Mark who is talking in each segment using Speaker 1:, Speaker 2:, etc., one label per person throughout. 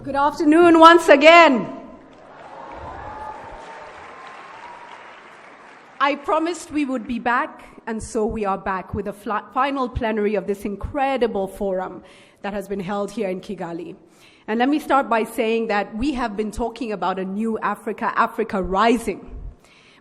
Speaker 1: Good afternoon once again. I promised we would be back, and so we are back with the final plenary of this incredible forum that has been held here in Kigali. And let me start by saying that we have been talking about a new Africa, Africa rising.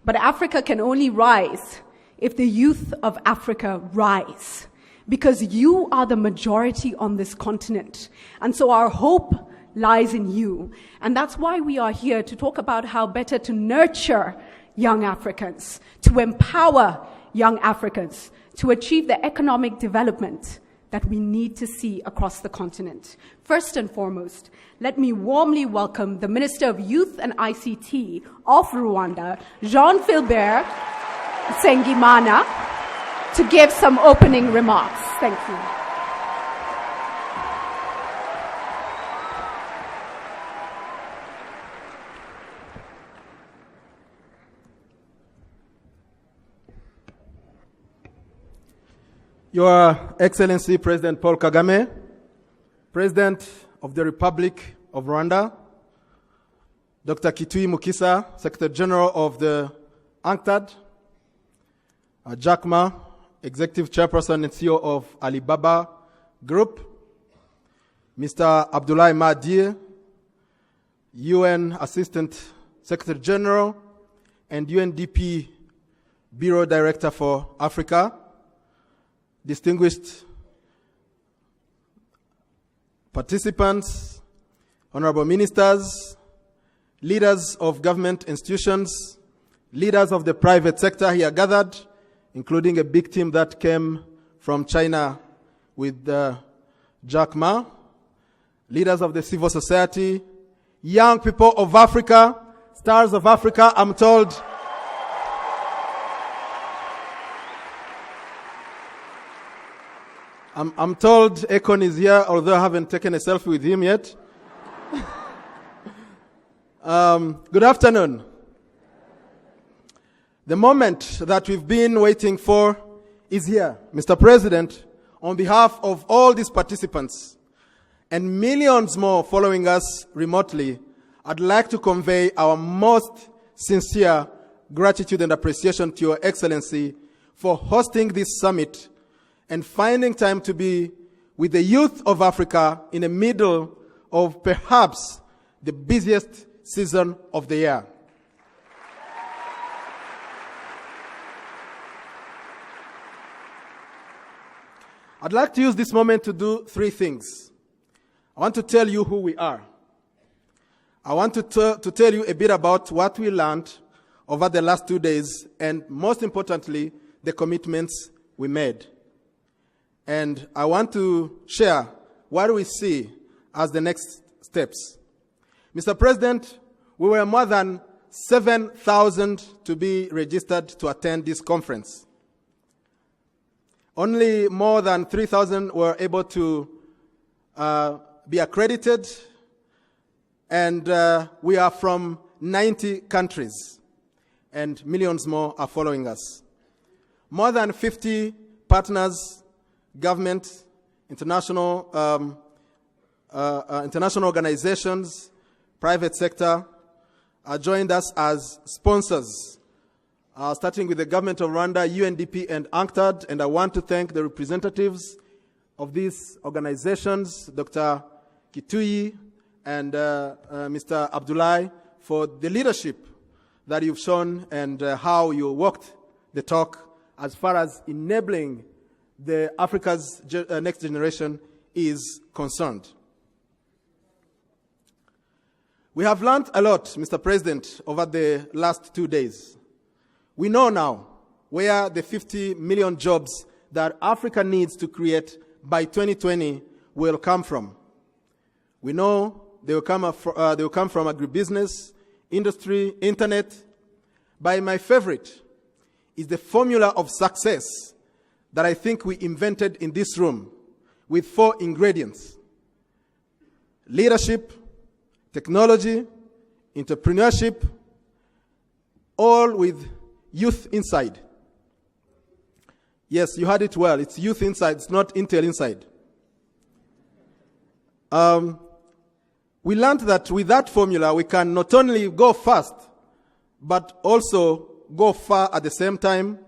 Speaker 1: But Africa can only rise if the youth of Africa rise, because you are the majority on this continent. And so our hope lies in you. And that's why we are here to talk about how better to nurture young Africans, to empower young Africans, to achieve the economic development that we need to see across the continent. First and foremost, let me warmly welcome the Minister of Youth and ICT of Rwanda, Jean-Philbert Nsengimana, to give some opening remarks. Thank you.
Speaker 2: Your Excellency President Paul Kagame, President of the Republic of Rwanda, Dr. Kitui Mukisa, Secretary General of the UNCTAD, Jack Ma, Executive Chairperson and CEO of Alibaba Group, Mr. Abdoulaye Mahdi, UN Assistant Secretary General and UNDP Bureau Director for Africa, distinguished participants, honorable ministers, leaders of government institutions, leaders of the private sector here gathered, including a big team that came from China with Jack Ma, leaders of the civil society, young people of Africa, stars of Africa, I'm told. I'm told Akon is here, although I haven't taken a selfie with him yet. Good afternoon. The moment that we've been waiting for is here. Mr. President, on behalf of all these participants and millions more following us remotely, I'd like to convey our most sincere gratitude and appreciation to Your Excellency for hosting this summit and finding time to be with the youth of Africa in the middle of perhaps the busiest season of the year. I'd like to use this moment to do three things. I want to tell you who we are. I want to tell you a bit about what we learned over the last 2 days, and most importantly, the commitments we made. And I want to share what we see as the next steps. Mr. President, we were more than 7,000 to be registered to attend this conference. Only more than 3,000 were able to be accredited, and we are from 90 countries, and millions more are following us. More than 50 partners, government, international organizations, private sector, joined us as sponsors, starting with the government of Rwanda, UNDP, and UNCTAD. And I want to thank the representatives of these organizations, Dr. Kitui and Mr. Abdoulaye, for the leadership that you've shown and how you walked the talk as far as enabling the Africa's next generation is concerned. We have learned a lot, Mr. President, over the last 2 days. We know now where the 50 million jobs that Africa needs to create by 2020 will come from. We know they will come from agribusiness, industry, internet. But my favorite is the formula of success that I think we invented in this room with 4 ingredients: leadership, technology, entrepreneurship, all with youth inside. Yes, you heard it well. It's youth inside. It's not Intel inside. We learned that with that formula, we can not only go fast, but also go far at the same time.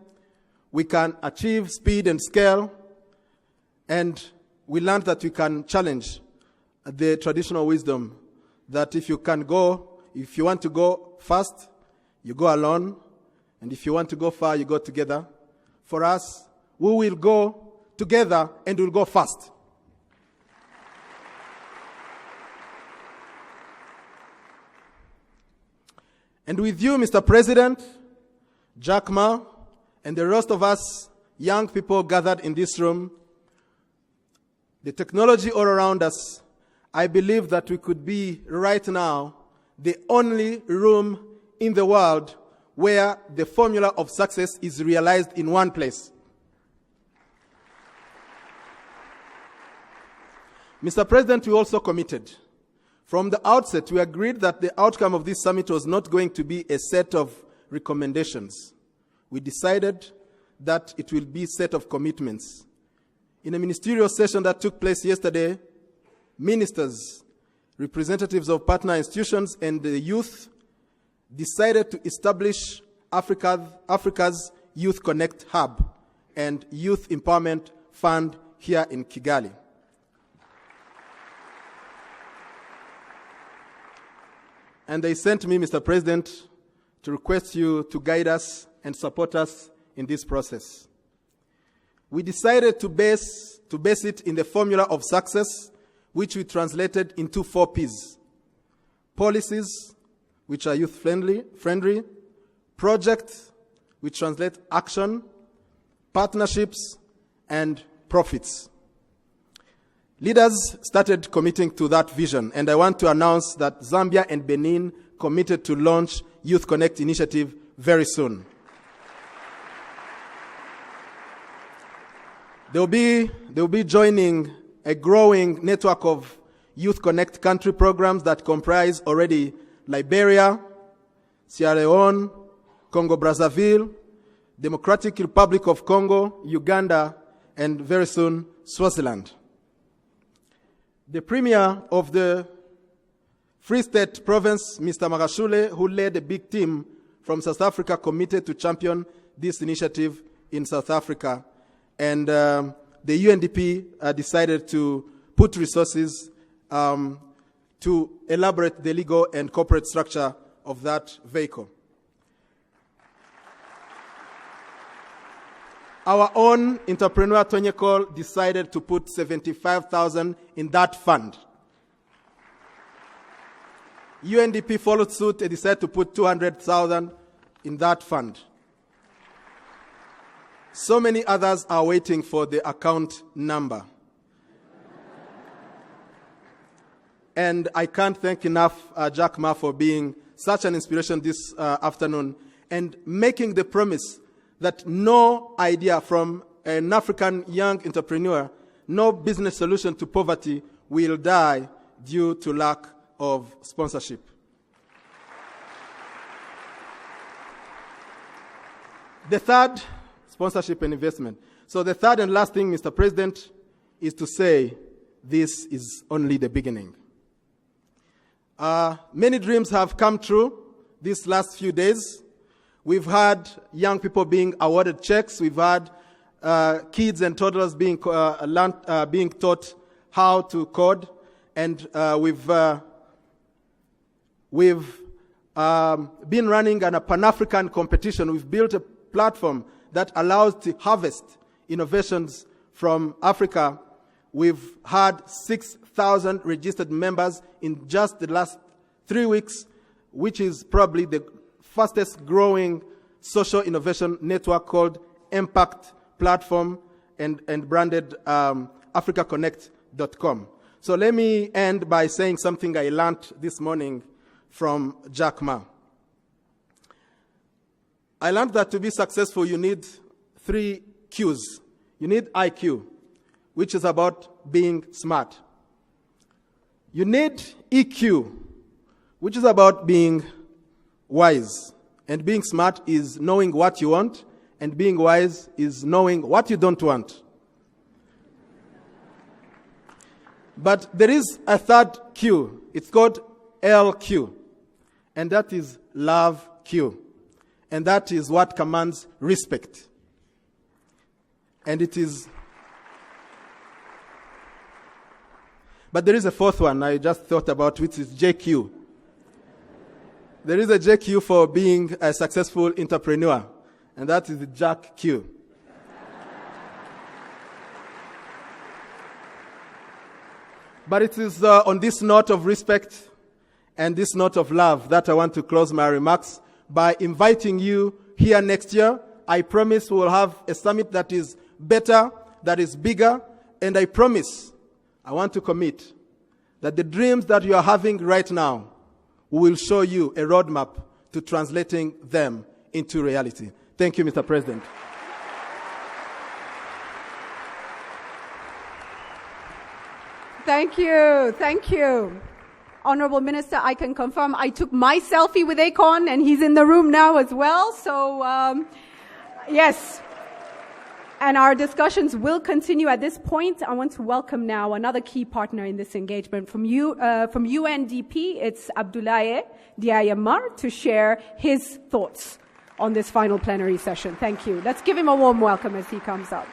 Speaker 2: We can achieve speed and scale, and we learned that we can challenge the traditional wisdom that if you want to go fast, you go alone, and if you want to go far, you go together. For us, we will go together and we'll go fast. And with you, Mr. President, Jack Ma, and the rest of us young people gathered in this room, the technology all around us, I believe that we could be right now the only room in the world where the formula of success is realized in one place. Mr. President, we also committed. From the outset, we agreed that the outcome of this summit was not going to be a set of recommendations. We decided that it will be a set of commitments. In a ministerial session that took place yesterday, ministers, representatives of partner institutions, and the youth decided to establish Africa's Youth Connect Hub and Youth Empowerment Fund here in Kigali. And they sent me, Mr. President, to request you to guide us and support us in this process. We decided to base it in the formula of success, which we translated into 4 Ps. Policies, which are youth-friendly, project, which translate action, partnerships, and profits. Leaders started committing to that vision, and I want to announce that Zambia and Benin committed to launch Youth Connect initiative very soon. They'll be joining a growing network of Youth Connect country programs that comprise already Liberia, Sierra Leone, Congo-Brazzaville, Democratic Republic of Congo, Uganda, and very soon Swaziland. The Premier of the Free State Province, Mr. Magashule, who led a big team from South Africa, committed to champion this initiative in South Africa. And the UNDP decided to put resources to elaborate the legal and corporate structure of that vehicle. Our own entrepreneur, Tony Cole, decided to put 75,000 in that fund. UNDP followed suit and decided to put 200,000 in that fund. So many others are waiting for the account number. And I can't thank enough Jack Ma for being such an inspiration this afternoon and making the promise that no idea from an African young entrepreneur, no business solution to poverty will die due to lack of sponsorship. The third, sponsorship and investment. So the third and last thing, Mr. President, is to say this is only the beginning. Many dreams have come true these last few days. We've had young people being awarded checks. We've had kids and toddlers being taught how to code. And we've been running a Pan-African competition. We've built a platform that allows to harvest innovations from Africa. We've had 6,000 registered members in just the last 3 weeks, which is probably the fastest growing social innovation network called Impact Platform and branded africaconnect.com. So let me end by saying something I learned this morning from Jack Ma. I learned that to be successful, you need 3 Qs. You need IQ, which is about being smart. You need EQ, which is about being wise. And being smart is knowing what you want, and being wise is knowing what you don't want. But there is a third Q. It's called LQ, and that is love Q. And that is what commands respect. And it is... But there is a fourth one I just thought about, which is JQ. There is a JQ for being a successful entrepreneur, and that is the Jack Q. But it is on this note of respect and this note of love that I want to close my remarks by inviting you here next year. I promise we will have a summit that is better, that is bigger, and I promise, I want to commit, that the dreams that you are having right now, we will show you a roadmap to translating them into reality. Thank you, Mr. President.
Speaker 1: Thank you. Thank you. Honorable Minister, I can confirm I took my selfie with Akon, and he's in the room now as well. So, yes. And our discussions will continue at this point. I want to welcome now another key partner in this engagement from UNDP. It's Abdoulaye Diayemar to share his thoughts on this final plenary session. Thank you. Let's give him a warm welcome as he comes up.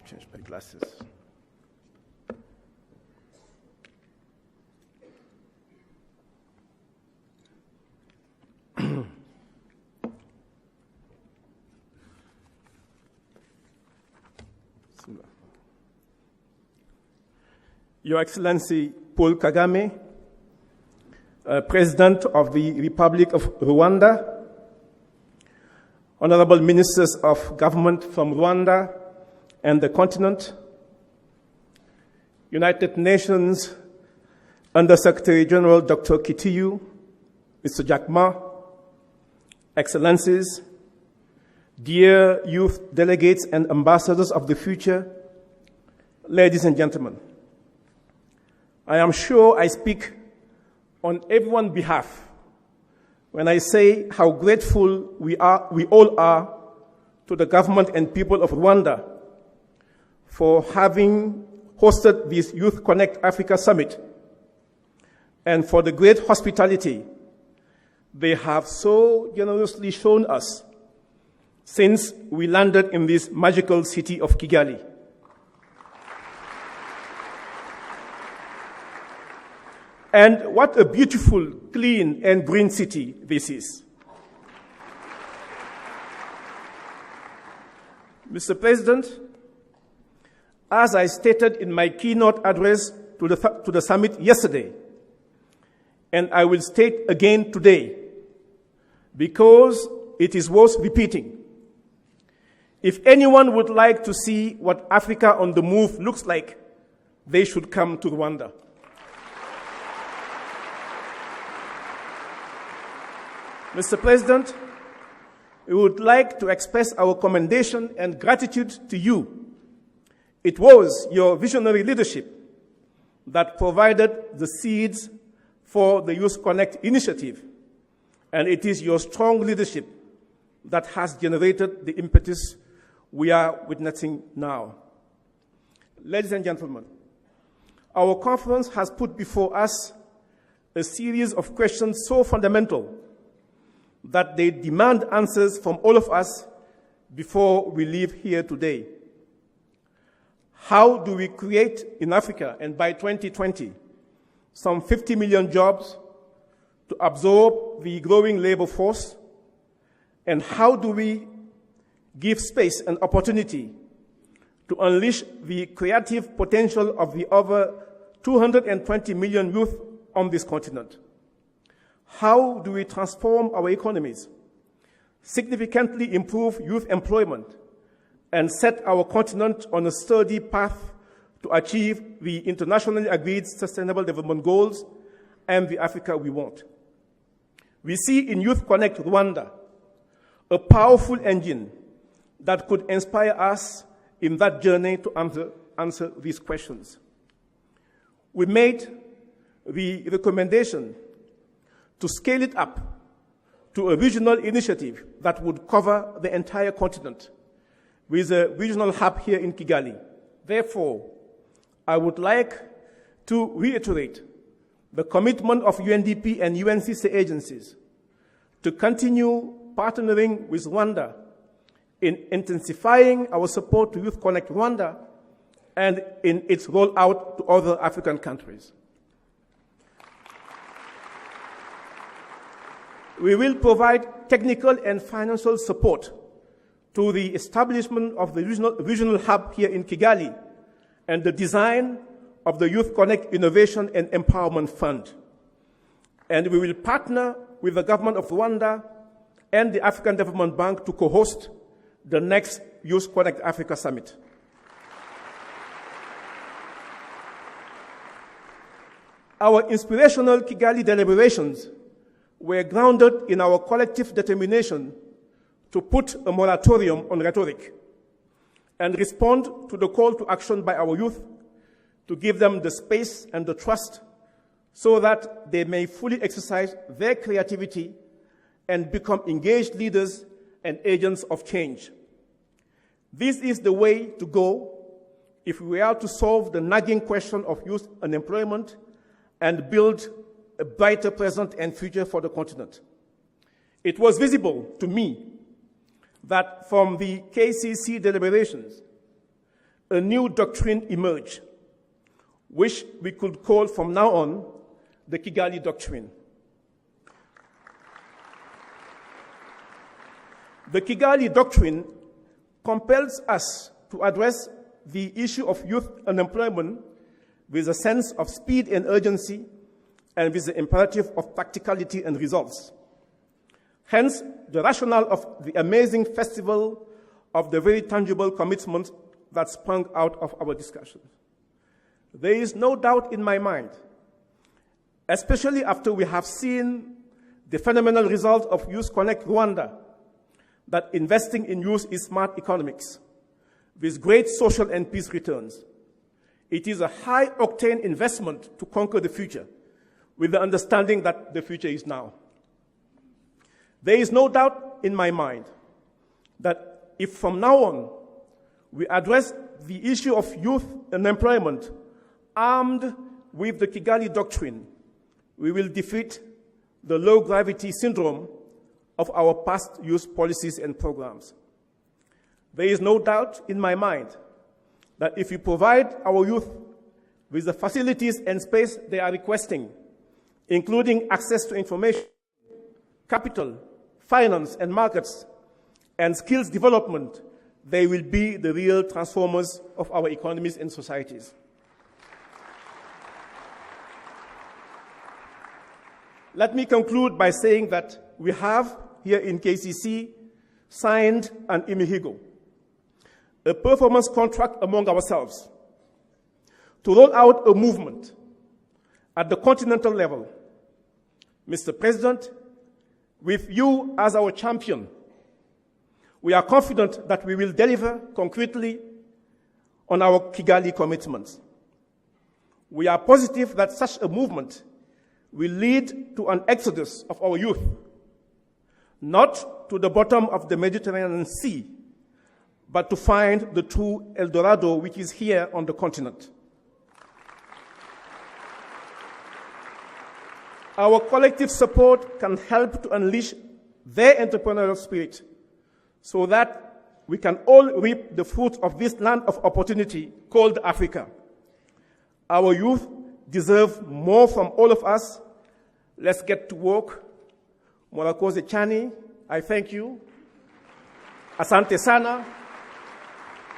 Speaker 3: Change my glasses. Your Excellency Paul Kagame, President of the Republic of Rwanda, Honorable Ministers of Government from Rwanda and the continent, United Nations Under-Secretary General Dr. Kitiyu, Mr. Jack Ma, Excellencies, dear youth delegates and ambassadors of the future, ladies and gentlemen, I am sure I speak on everyone's behalf when I say how grateful we all are to the government and people of Rwanda for having hosted this Youth Connect Africa Summit and for the great hospitality they have so generously shown us since we landed in this magical city of Kigali. And what a beautiful, clean, and green city this is. Mr. President, as I stated in my keynote address to the summit yesterday, and I will state again today, because it is worth repeating, if anyone would like to see what Africa on the move looks like, they should come to Rwanda. Mr. President, we would like to express our commendation and gratitude to you. It was your visionary leadership that provided the seeds for the Youth Connect initiative, and it is your strong leadership that has generated the impetus we are witnessing now. Ladies and gentlemen, our conference has put before us a series of questions so fundamental that they demand answers from all of us before we leave here today. How do we create in Africa, and by 2020, some 50 million jobs to absorb the growing labor force? And how do we give space and opportunity to unleash the creative potential of the over 220 million youth on this continent? How do we transform our economies, significantly improve youth employment, and set our continent on a sturdy path to achieve the internationally agreed Sustainable Development Goals and the Africa we want? We see in Youth Connect Rwanda a powerful engine that could inspire us in that journey to answer these questions. We made the recommendation to scale it up to a regional initiative that would cover the entire continent, with a regional hub here in Kigali. Therefore, I would like to reiterate the commitment of UNDP and UNCC agencies to continue partnering with Rwanda in intensifying our support to Youth Connect Rwanda and in its rollout to other African countries. We will provide technical and financial support to the establishment of the regional hub here in Kigali and the design of the Youth Connect Innovation and Empowerment Fund. And we will partner with the government of Rwanda and the African Development Bank to co-host the next Youth Connect Africa Summit. Our inspirational Kigali deliberations were grounded in our collective determination to put a moratorium on rhetoric and respond to the call to action by our youth to give them the space and the trust so that they may fully exercise their creativity and become engaged leaders and agents of change. This is the way to go if we are to solve the nagging question of youth unemployment and build a brighter present and future for the continent. It was visible to me that from the KCC deliberations, a new doctrine emerged, which we could call from now on the Kigali Doctrine. The Kigali Doctrine compels us to address the issue of youth unemployment with a sense of speed and urgency and with the imperative of practicality and results. Hence, the rationale of the amazing festival of the very tangible commitment that sprung out of our discussions. There is no doubt in my mind, especially after we have seen the phenomenal result of Youth Connect Rwanda, that investing in youth is smart economics with great social and peace returns. It is a high-octane investment to conquer the future with the understanding that the future is now. There is no doubt in my mind that if from now on we address the issue of youth unemployment armed with the Kigali Doctrine, we will defeat the low-gravity syndrome of our past youth policies and programs. There is no doubt in my mind that if we provide our youth with the facilities and space they are requesting, including access to information, capital, finance and markets, and skills development, they will be the real transformers of our economies and societies. Let me conclude by saying that we have here in KCC signed an imihigo, a performance contract among ourselves, to roll out a movement at the continental level. Mr. President, with you as our champion, we are confident that we will deliver concretely on our Kigali commitments. We are positive that such a movement will lead to an exodus of our youth, not to the bottom of the Mediterranean Sea, but to find the true El Dorado which is here on the continent. Our collective support can help to unleash their entrepreneurial spirit so that we can all reap the fruits of this land of opportunity called Africa. Our youth deserve more from all of us. Let's get to work. Mwarakoze Chani, I thank you. Asante sana.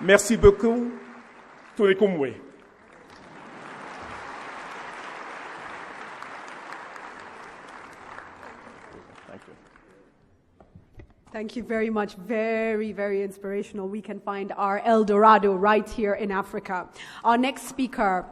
Speaker 3: Merci beaucoup. Tulikumwe. Thank you.
Speaker 1: Thank you very much. Very, very inspirational. We can find our El Dorado right here in Africa. Our next speaker,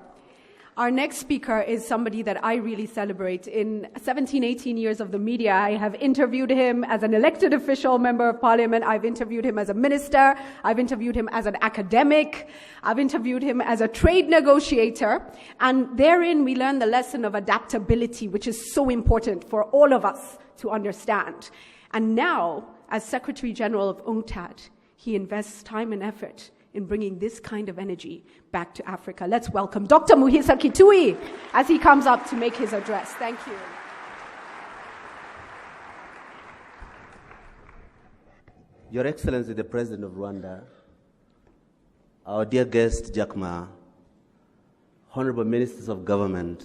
Speaker 1: Our next speaker is somebody that I really celebrate. In 17, 18 years of the media, I have interviewed him as an elected official member of parliament. I've interviewed him as a minister. I've interviewed him as an academic. I've interviewed him as a trade negotiator. And therein we learn the lesson of adaptability, which is so important for all of us to understand. And now, as Secretary General of UNCTAD, he invests time and effort in bringing this kind of energy back to Africa. Let's welcome Dr. Muhisa Kitui as he comes up to make his address. Thank you.
Speaker 4: Your Excellency, the President of Rwanda, our dear guest, Jack Ma, Honorable Ministers of Government,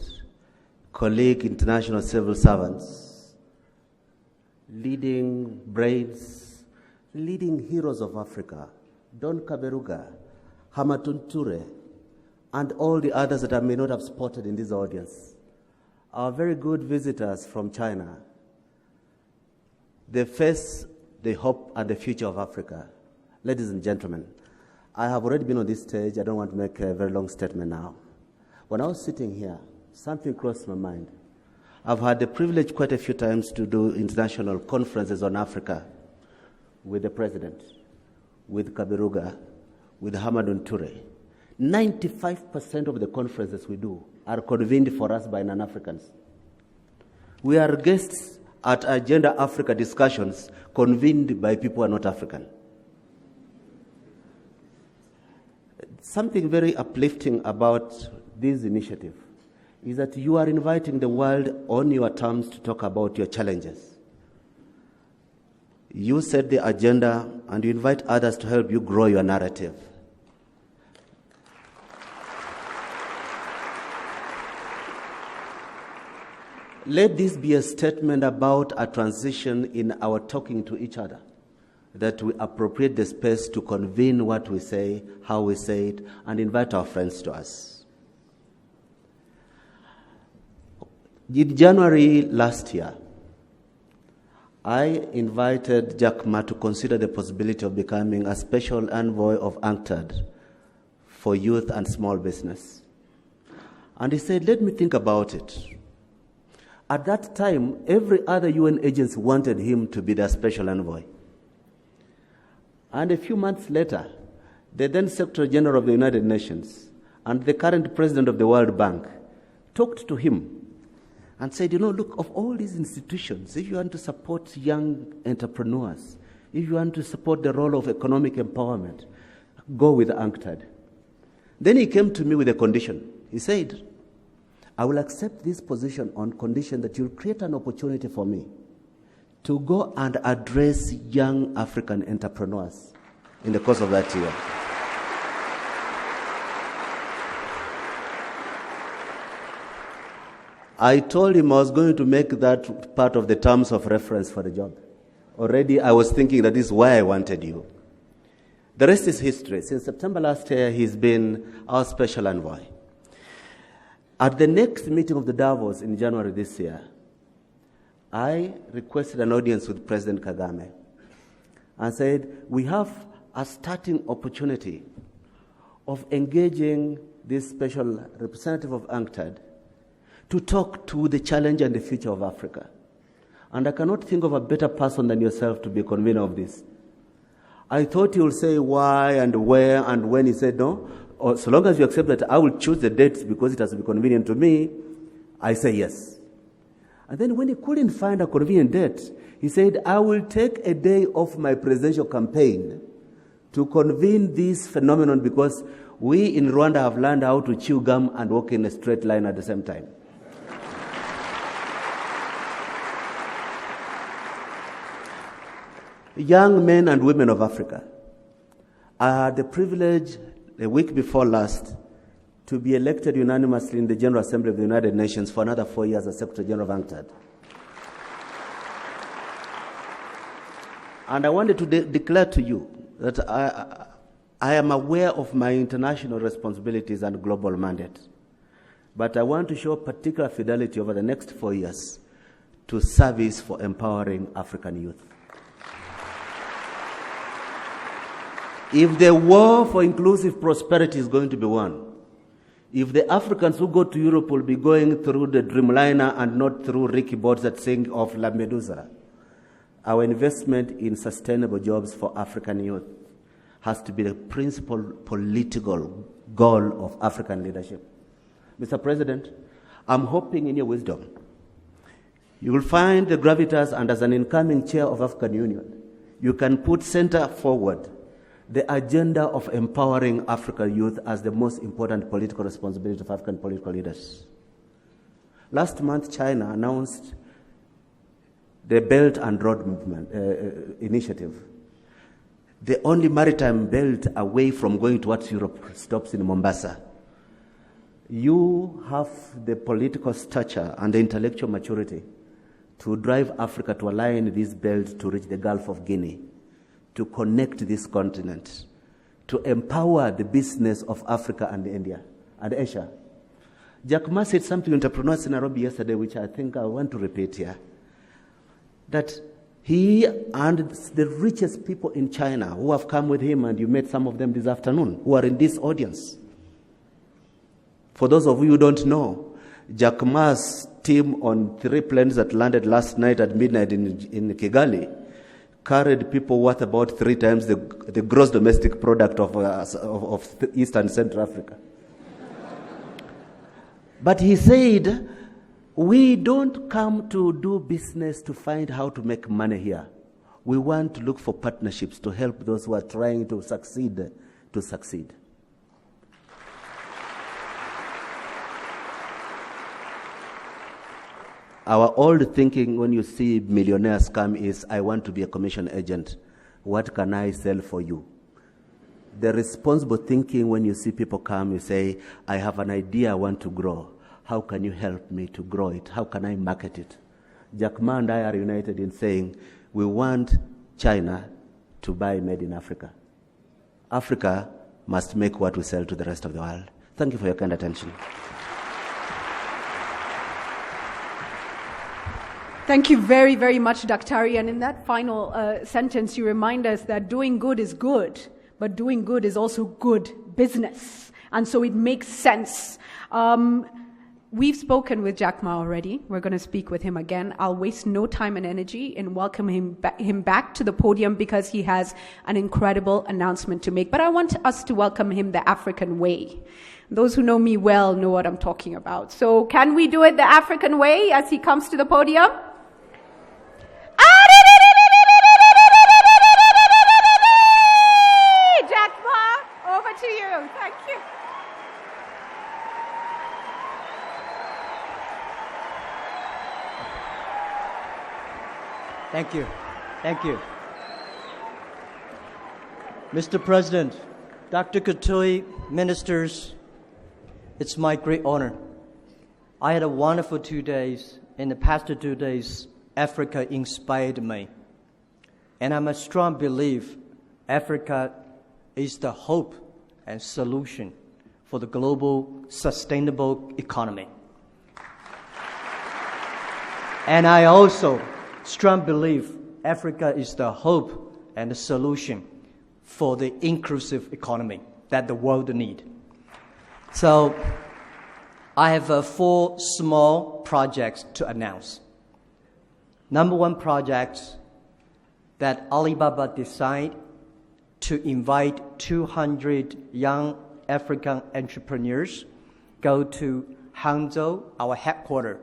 Speaker 4: colleague international civil servants, leading brains, leading heroes of Africa, Don Kaberuga, Hamatun Ture, and all the others that I may not have spotted in this audience, our very good visitors from China. They face the hope and the future of Africa. Ladies and gentlemen, I have already been on this stage. I don't want to make a very long statement now. When I was sitting here, something crossed my mind. I've had the privilege quite a few times to do international conferences on Africa with the President, with Kaberuga, with Hamadou Ture. 95% of the conferences we do are convened for us by non-Africans. We are guests at Agenda Africa discussions convened by people who are not African. Something very uplifting about this initiative is that you are inviting the world on your terms to talk about your challenges. You set the agenda and you invite others to help you grow your narrative. Let this be a statement about a transition in our talking to each other, that we appropriate the space to convene what we say, how we say it, and invite our friends to us. In January last year, I invited Jack Ma to consider the possibility of becoming a special envoy of UNCTAD for youth and small business. And he said, let me think about it. At that time, every other UN agency wanted him to be their special envoy. And a few months later, the then Secretary General of the United Nations and the current President of the World Bank talked to him and said, look, of all these institutions, if you want to support young entrepreneurs, if you want to support the role of economic empowerment, go with UNCTAD. Then he came to me with a condition. He said, I will accept this position on condition that you'll create an opportunity for me to go and address young African entrepreneurs in the course of that year. I told him I was going to make that part of the terms of reference for the job. Already I was thinking that this is why I wanted you. The rest is history. Since September last year, he's been our special envoy. At the next meeting of the Davos in January this year, I requested an audience with President Kagame and said, we have a starting opportunity of engaging this special representative of UNCTAD to talk to the challenge and the future of Africa. And I cannot think of a better person than yourself to be a convener of this. I thought you would say why and where and when. He said, no, or so long as you accept that I will choose the dates because it has to be convenient to me, I say yes. And then when he couldn't find a convenient date, he said, I will take a day off my presidential campaign to convene this phenomenon because we in Rwanda have learned how to chew gum and walk in a straight line at the same time. Young men and women of Africa, I had the privilege a week before last to be elected unanimously in the General Assembly of the United Nations for another 4 years as Secretary General of UNCTAD. And I wanted to declare to you that I am aware of my international responsibilities and global mandate, but I want to show particular fidelity over the next 4 years to service for empowering African youth. If the war for inclusive prosperity is going to be won, If the Africans who go to Europe will be going through the Dreamliner and not through Ricky boats that sink off Lampedusa, our investment in sustainable jobs for African youth has to be the principal political goal of African leadership. Mr. President, I'm hoping in your wisdom, you will find the gravitas, and as an incoming chair of African Union, you can put center forward the agenda of empowering African youth as the most important political responsibility of African political leaders. Last month, China announced the Belt and Road Movement initiative. The only maritime belt away from going towards Europe stops in Mombasa. You have the political stature and the intellectual maturity to drive Africa to align this belt to reach the Gulf of Guinea, to connect this continent, to empower the business of Africa and India and Asia. Jack Ma said something to entrepreneurs in Nairobi yesterday, which I think I want to repeat here, that he and the richest people in China who have come with him, and you met some of them this afternoon, who are in this audience. For those of you who don't know, Jack Ma's team on 3 planes that landed last night at midnight in Kigali carried people worth about 3 times the gross domestic product of East and Central Africa. But he said, we don't come to do business to find how to make money here. We want to look for partnerships to help those who are trying to succeed to succeed. Our old thinking when you see millionaires come is, I want to be a commission agent. What can I sell for you? The responsible thinking when you see people come, you say, I have an idea I want to grow. How can you help me to grow it? How can I market it? Jack Ma and I are united in saying, we want China to buy made in Africa. Africa must make what we sell to the rest of the world. Thank you for your kind attention.
Speaker 1: Thank you very, very much, Daktari. And in that final sentence, you remind us that doing good is good, but doing good is also good business. And so it makes sense. We've spoken with Jack Ma already. We're going to speak with him again. I'll waste no time and energy in welcoming him back to the podium because he has an incredible announcement to make. But I want us to welcome him the African way. Those who know me well know what I'm talking about. So can we do it the African way as he comes to the podium? Jack Ma, over to you. Thank you.
Speaker 5: Thank you. Thank you. Mr. President, Dr. Katui, ministers, it's my great honor. I had a wonderful 2 days. In the past 2 days, Africa inspired me. And I'm a strong believer Africa is the hope and solution for the global sustainable economy. And I also strong believe Africa is the hope and the solution for the inclusive economy that the world needs. So I have 4 small projects to announce. Number 1 project that Alibaba decided to invite 200 young African entrepreneurs go to Hangzhou, our headquarters,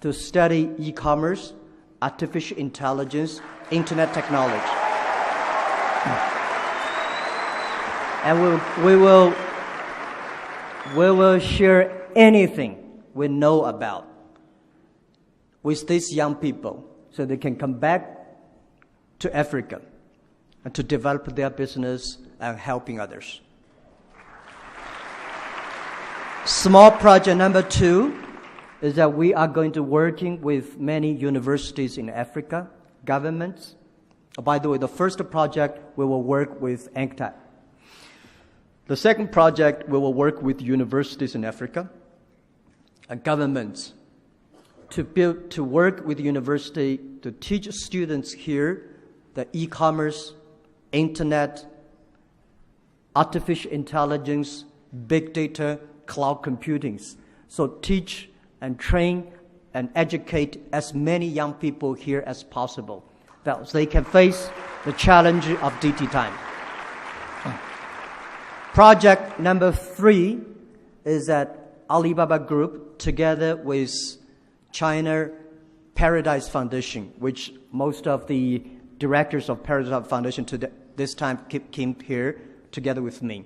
Speaker 5: to study e-commerce, artificial intelligence, internet technology. And we will share anything we know about with these young people so they can come back to Africa and to develop their business and helping others. Small project number 2 is that we are going to working with many universities in Africa, governments. By the way, the first project we will work with ANCTAD. The second project we will work with universities in Africa and governments to work with the university to teach students here the e-commerce, internet, artificial intelligence, big data, cloud computing. So teach and train and educate as many young people here as possible, that they can face the challenge of DT time. Project number 3 is that Alibaba Group, together with China Paradise Foundation, which most of the directors of Paradise Foundation to this time came here together with me.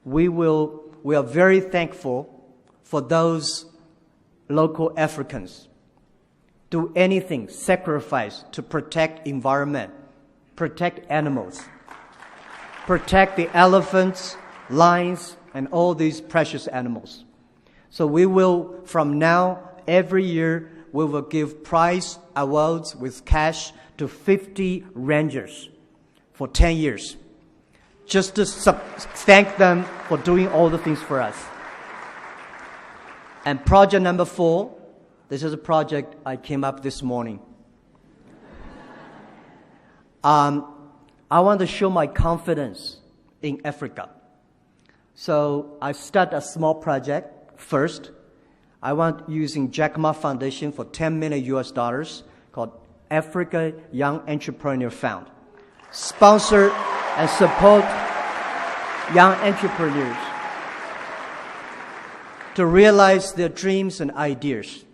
Speaker 5: We are very thankful for those local Africans do anything, sacrifice to protect environment, protect animals, protect the elephants, lions, and all these precious animals. So we will, from now, every year, we will give prize awards with cash to 50 rangers for 10 years, just to thank them for doing all the things for us. And project number 4, this is a project I came up this morning. I want to show my confidence in Africa. So I start a small project first. I want using Jack Ma Foundation for $10 million called Africa Young Entrepreneur Fund. Sponsor and support young entrepreneurs to realize their dreams and ideas.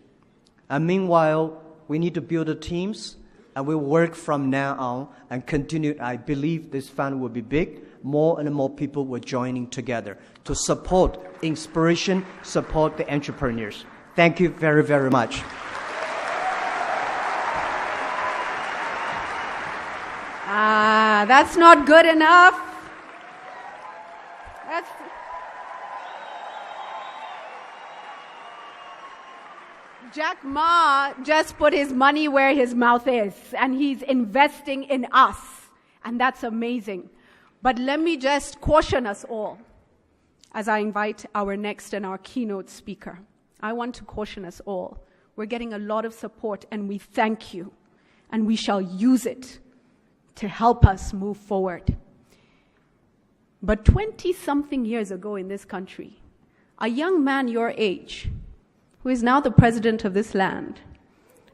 Speaker 5: And meanwhile, we need to build the teams, and we'll work from now on and continue. I believe this fund will be big. More and more people will joining together to support inspiration, support the entrepreneurs. Thank you very, very much.
Speaker 1: That's not good enough. Jack Ma just put his money where his mouth is, and he's investing in us, and that's amazing. But let me just caution us all as I invite our next and our keynote speaker. I want to caution us all. We're getting a lot of support, and we thank you, and we shall use it to help us move forward. But 20-something years ago in this country, a young man your age, who is now the president of this land,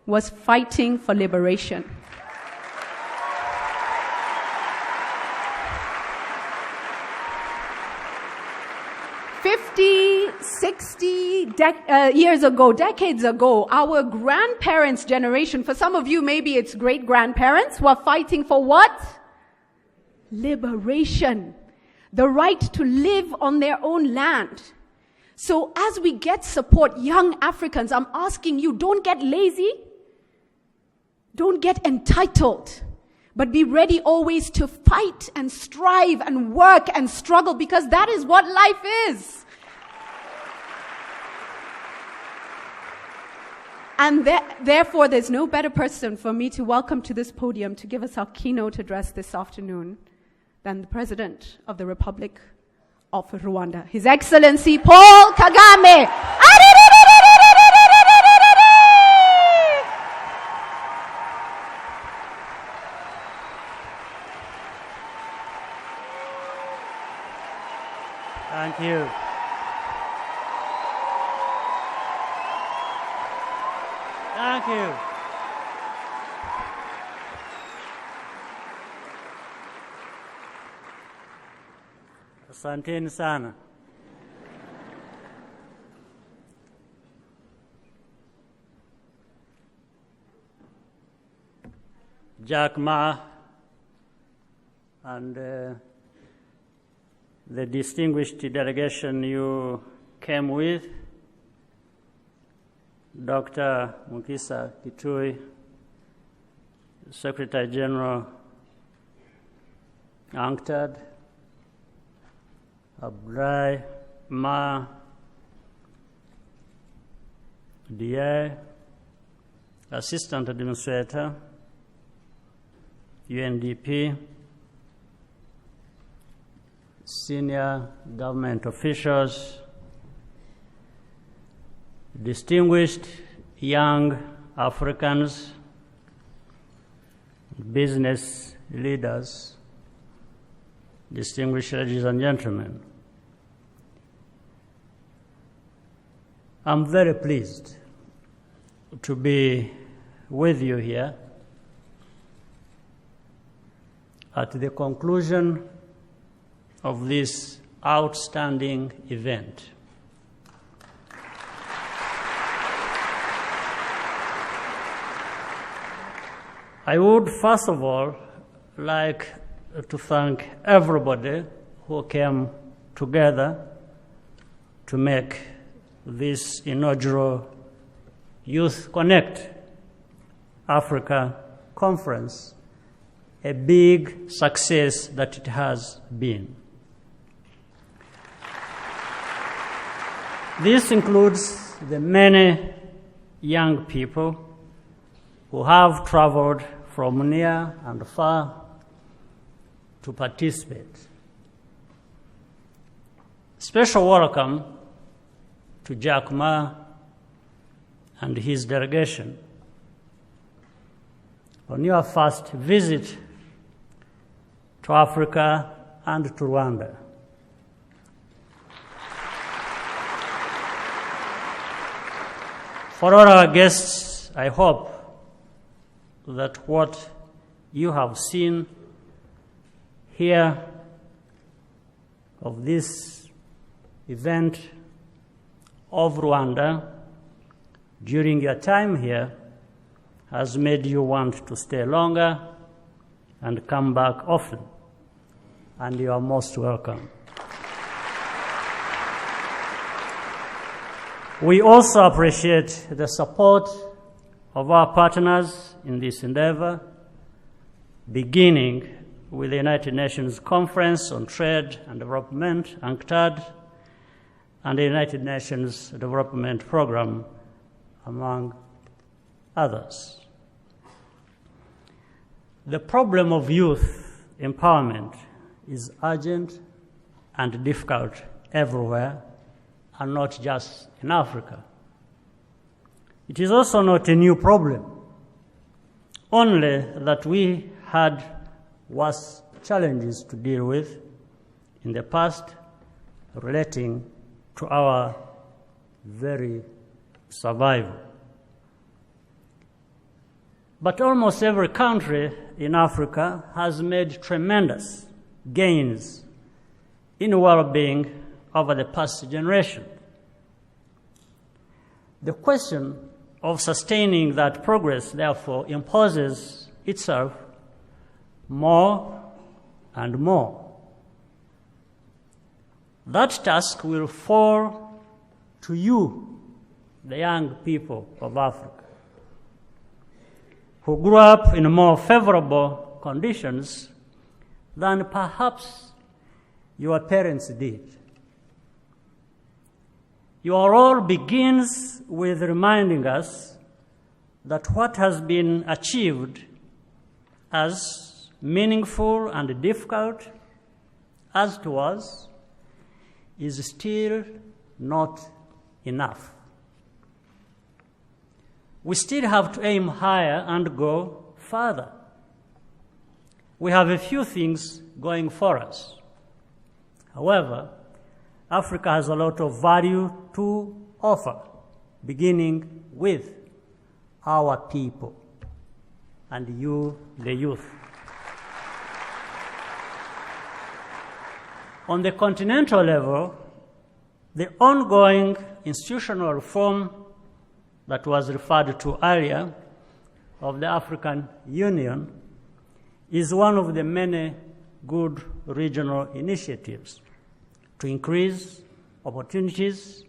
Speaker 1: was fighting for liberation. 50, 60 years ago, decades ago, our grandparents' generation, for some of you maybe it's great-grandparents, were fighting for what? Liberation. The right to live on their own land. So as we get support, young Africans, I'm asking you, don't get lazy. Don't get entitled. But be ready always to fight and strive and work and struggle, because that is what life is. And therefore, there's no better person for me to welcome to this podium to give us our keynote address this afternoon than the President of the Republic of Rwanda, His Excellency Paul Kagame.
Speaker 6: Thank you. Thank you. Asanteni sana. Jack Ma and the distinguished delegation you came with, Dr. Mukisa Kitui, Secretary General UNCTAD, Abdullah Ma, DA, Assistant Administrator, UNDP, senior government officials, distinguished young Africans, business leaders, distinguished ladies and gentlemen. I'm very pleased to be with you here at the conclusion of this outstanding event. I would first of all like to thank everybody who came together to make this inaugural Youth Connect Africa conference a big success that it has been. This includes the many young people who have traveled from near and far to participate. Special welcome to Jack Ma and his delegation on your first visit to Africa and to Rwanda. For all our guests, I hope that what you have seen here of this event of Rwanda during your time here has made you want to stay longer and come back often. And you are most welcome. We also appreciate the support of our partners in this endeavor, beginning with the United Nations Conference on Trade and Development, UNCTAD, and the United Nations Development Program, among others. The problem of youth empowerment is urgent and difficult everywhere, and not just in Africa. It is also not a new problem, only that we had worse challenges to deal with in the past relating to our very survival. But almost every country in Africa has made tremendous gains in well-being over the past generation. The question of sustaining that progress, therefore, imposes itself more and more. That task will fall to you, the young people of Africa, who grew up in more favorable conditions than perhaps your parents did. Your role begins with reminding us that what has been achieved, as meaningful and difficult as it was, is still not enough. We still have to aim higher and go further. We have a few things going for us. However, Africa has a lot of value to offer, beginning with our people and you, the youth. On the continental level, the ongoing institutional reform that was referred to earlier of the African Union is one of the many good regional initiatives to increase opportunities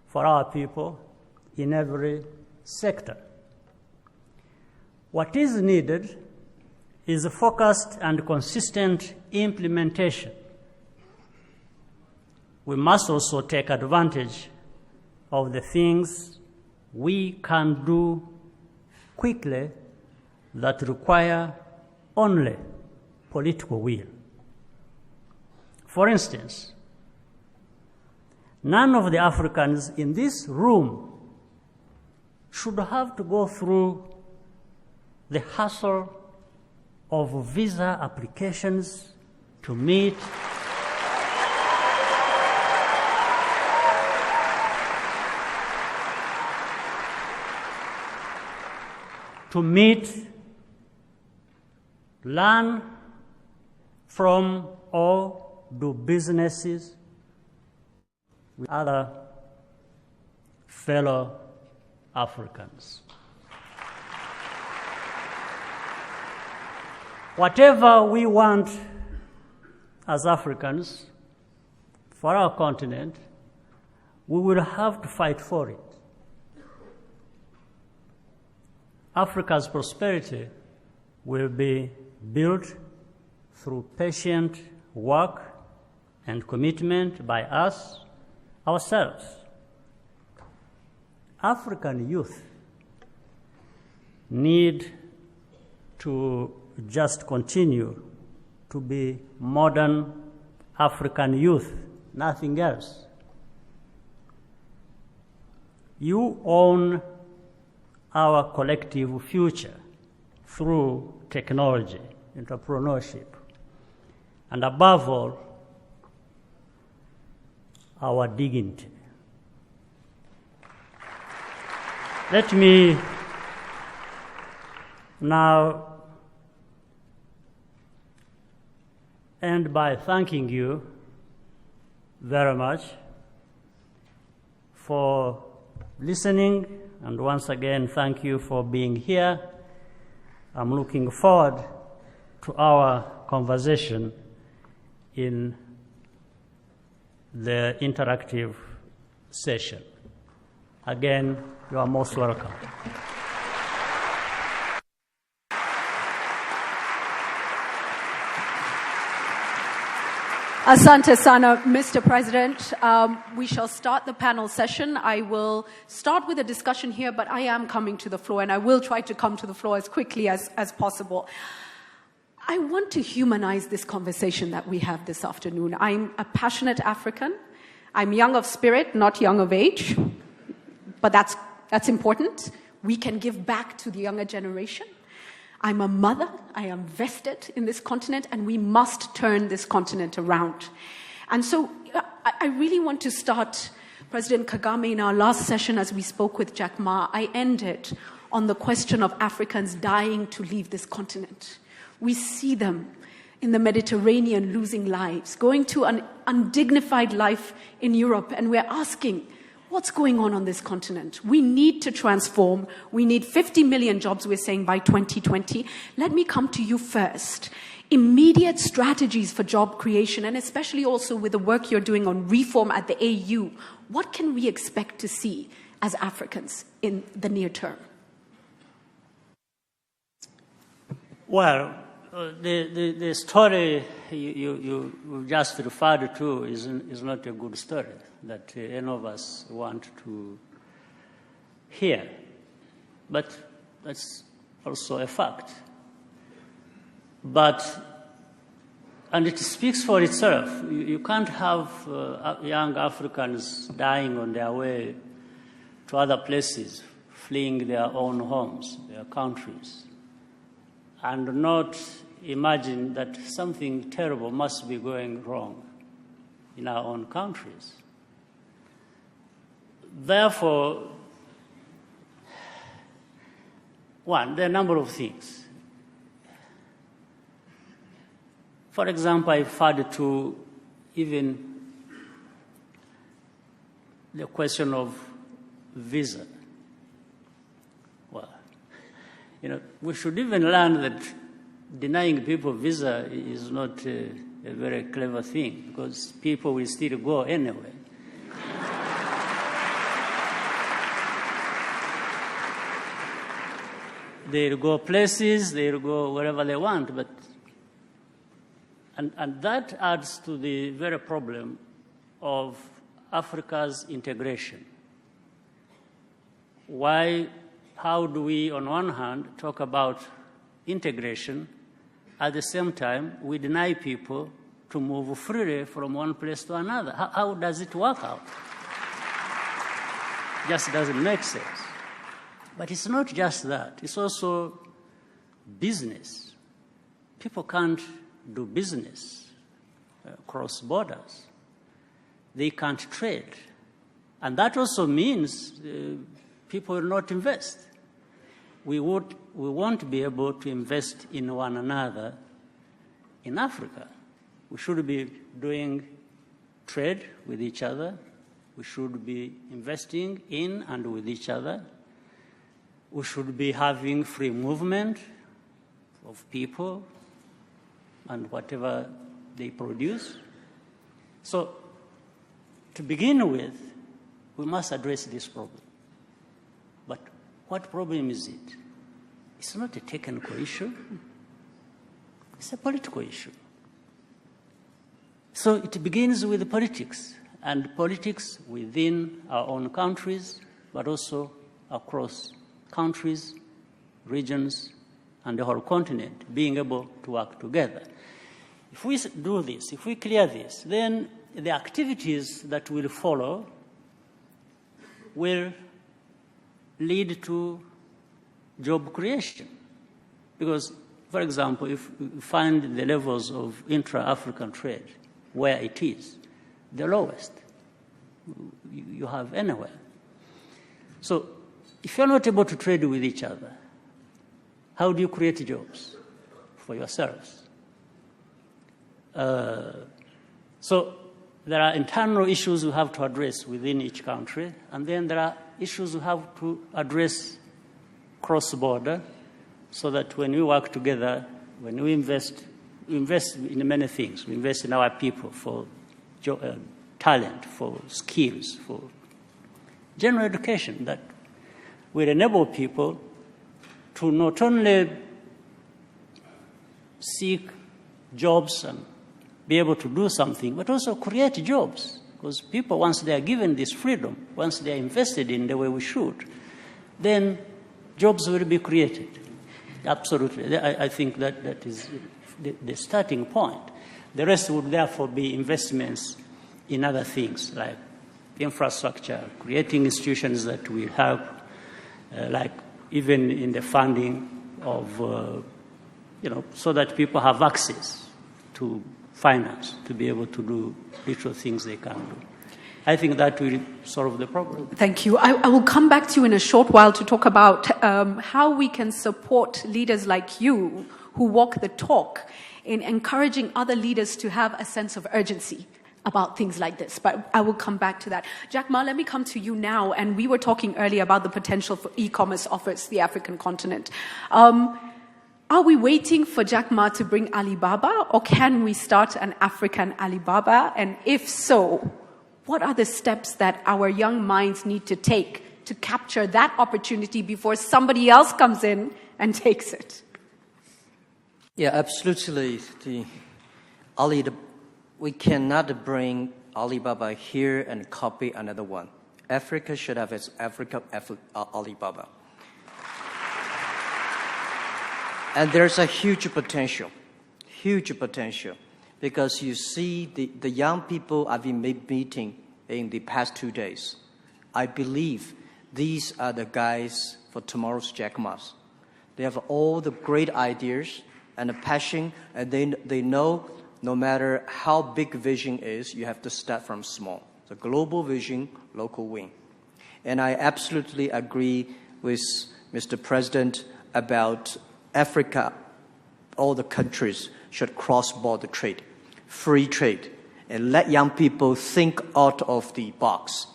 Speaker 6: for our people in every sector. What is needed is a focused and consistent implementation. We must also take advantage of the things we can do quickly that require only political will. For instance, none of the Africans in this room should have to go through the hassle of visa applications to meet to meet, learn from, or do businesses with other fellow Africans. Whatever we want as Africans for our continent, we will have to fight for it. Africa's prosperity will be built through patient work and commitment by us ourselves. African youth need to just continue to be modern African youth, nothing else. You own our collective future through technology, entrepreneurship, and above all, our dignity. Let me now end by thanking you very much for listening, and once again, thank you for being here. I'm looking forward to our conversation in the interactive session. Again, you are most welcome.
Speaker 1: Asante sana, Mr. President. We shall start the panel session. I will start with a discussion here, but I am coming to the floor, and I will try to come to the floor as quickly as possible. I want to humanize this conversation that we have this afternoon. I'm a passionate African. I'm young of spirit, not young of age, but that's important. We can give back to the younger generation. I'm a mother, I am vested in this continent, and we must turn this continent around. And so I really want to start, President Kagame, in our last session as we spoke with Jack Ma, I ended on the question of Africans dying to leave this continent. We see them in the Mediterranean losing lives, going to an undignified life in Europe, and we're asking, what's going on this continent? We need to transform. We need 50 million jobs, we're saying, by 2020. Let me come to you first. Immediate strategies for job creation, and especially also with the work you're doing on reform at the AU. What can we expect to see as Africans in the near term?
Speaker 6: Well, the story you just referred to is not a good story that any of us want to hear. But that's also a fact. And it speaks for itself. You can't have young Africans dying on their way to other places, fleeing their own homes, their countries, and not imagine that something terrible must be going wrong in our own countries. Therefore, one, there are a number of things. For example, I referred to even the question of visa. Well, we should even learn that denying people visa is not a very clever thing, because people will still go anyway. They'll go places, they'll go wherever they want, and that adds to the very problem of Africa's integration. How do we, on one hand, talk about integration, at the same time we deny people to move freely from one place to another? How does it work out? Just doesn't make sense. But it's not just that. It's also business. People can't do business across borders. They can't trade. And that also means people will not invest. we won't be able to invest in one another in Africa. We should be doing trade with each other. We should be investing in and with each other. We should be having free movement of people and whatever they produce. So, to begin with, we must address this problem. But what problem is it? It's not a technical issue. It's a political issue. So it begins with politics, and politics within our own countries, but also across countries, regions, and the whole continent, being able to work together. If we do this, if we clear this, then the activities that will follow will lead to job creation. Because, for example, if we find the levels of intra-African trade where it is, the lowest you have anywhere. So if you're not able to trade with each other, how do you create jobs for yourselves? So there are internal issues we have to address within each country, and then there are issues we have to address cross-border, so that when we work together, when we invest in many things. We invest in our people for talent, for skills, for general education that will enable people to not only seek jobs and be able to do something, but also create jobs. Because people, once they are given this freedom, once they are invested in the way we should, then jobs will be created. Absolutely. I think that is the starting point. The rest would therefore be investments in other things like infrastructure, creating institutions that will help, like even in the funding of, so that people have access to finance to be able to do little things they can do. I think that will solve the problem.
Speaker 1: Thank you. I will come back to you in a short while to talk about how we can support leaders like you who walk the talk in encouraging other leaders to have a sense of urgency about things like this. But I will come back to that. Jack Ma, let me come to you now. And we were talking earlier about the potential for e-commerce offers the African continent. Are we waiting for Jack Ma to bring Alibaba, or can we start an African Alibaba? And if so, what are the steps that our young minds need to take to capture that opportunity before somebody else comes in and takes it?
Speaker 5: Yeah, absolutely. We cannot bring Alibaba here and copy another one. Africa should have its Alibaba. And there's a huge potential, because you see the young people I've been meeting in the past 2 days. I believe these are the guys for tomorrow's Jack Ma's. They have all the great ideas and a passion, and they know no matter how big vision is, you have to start from small. The global vision, local win. And I absolutely agree with Mr. President about Africa. All the countries should cross-border trade, free trade, and let young people think out of the box.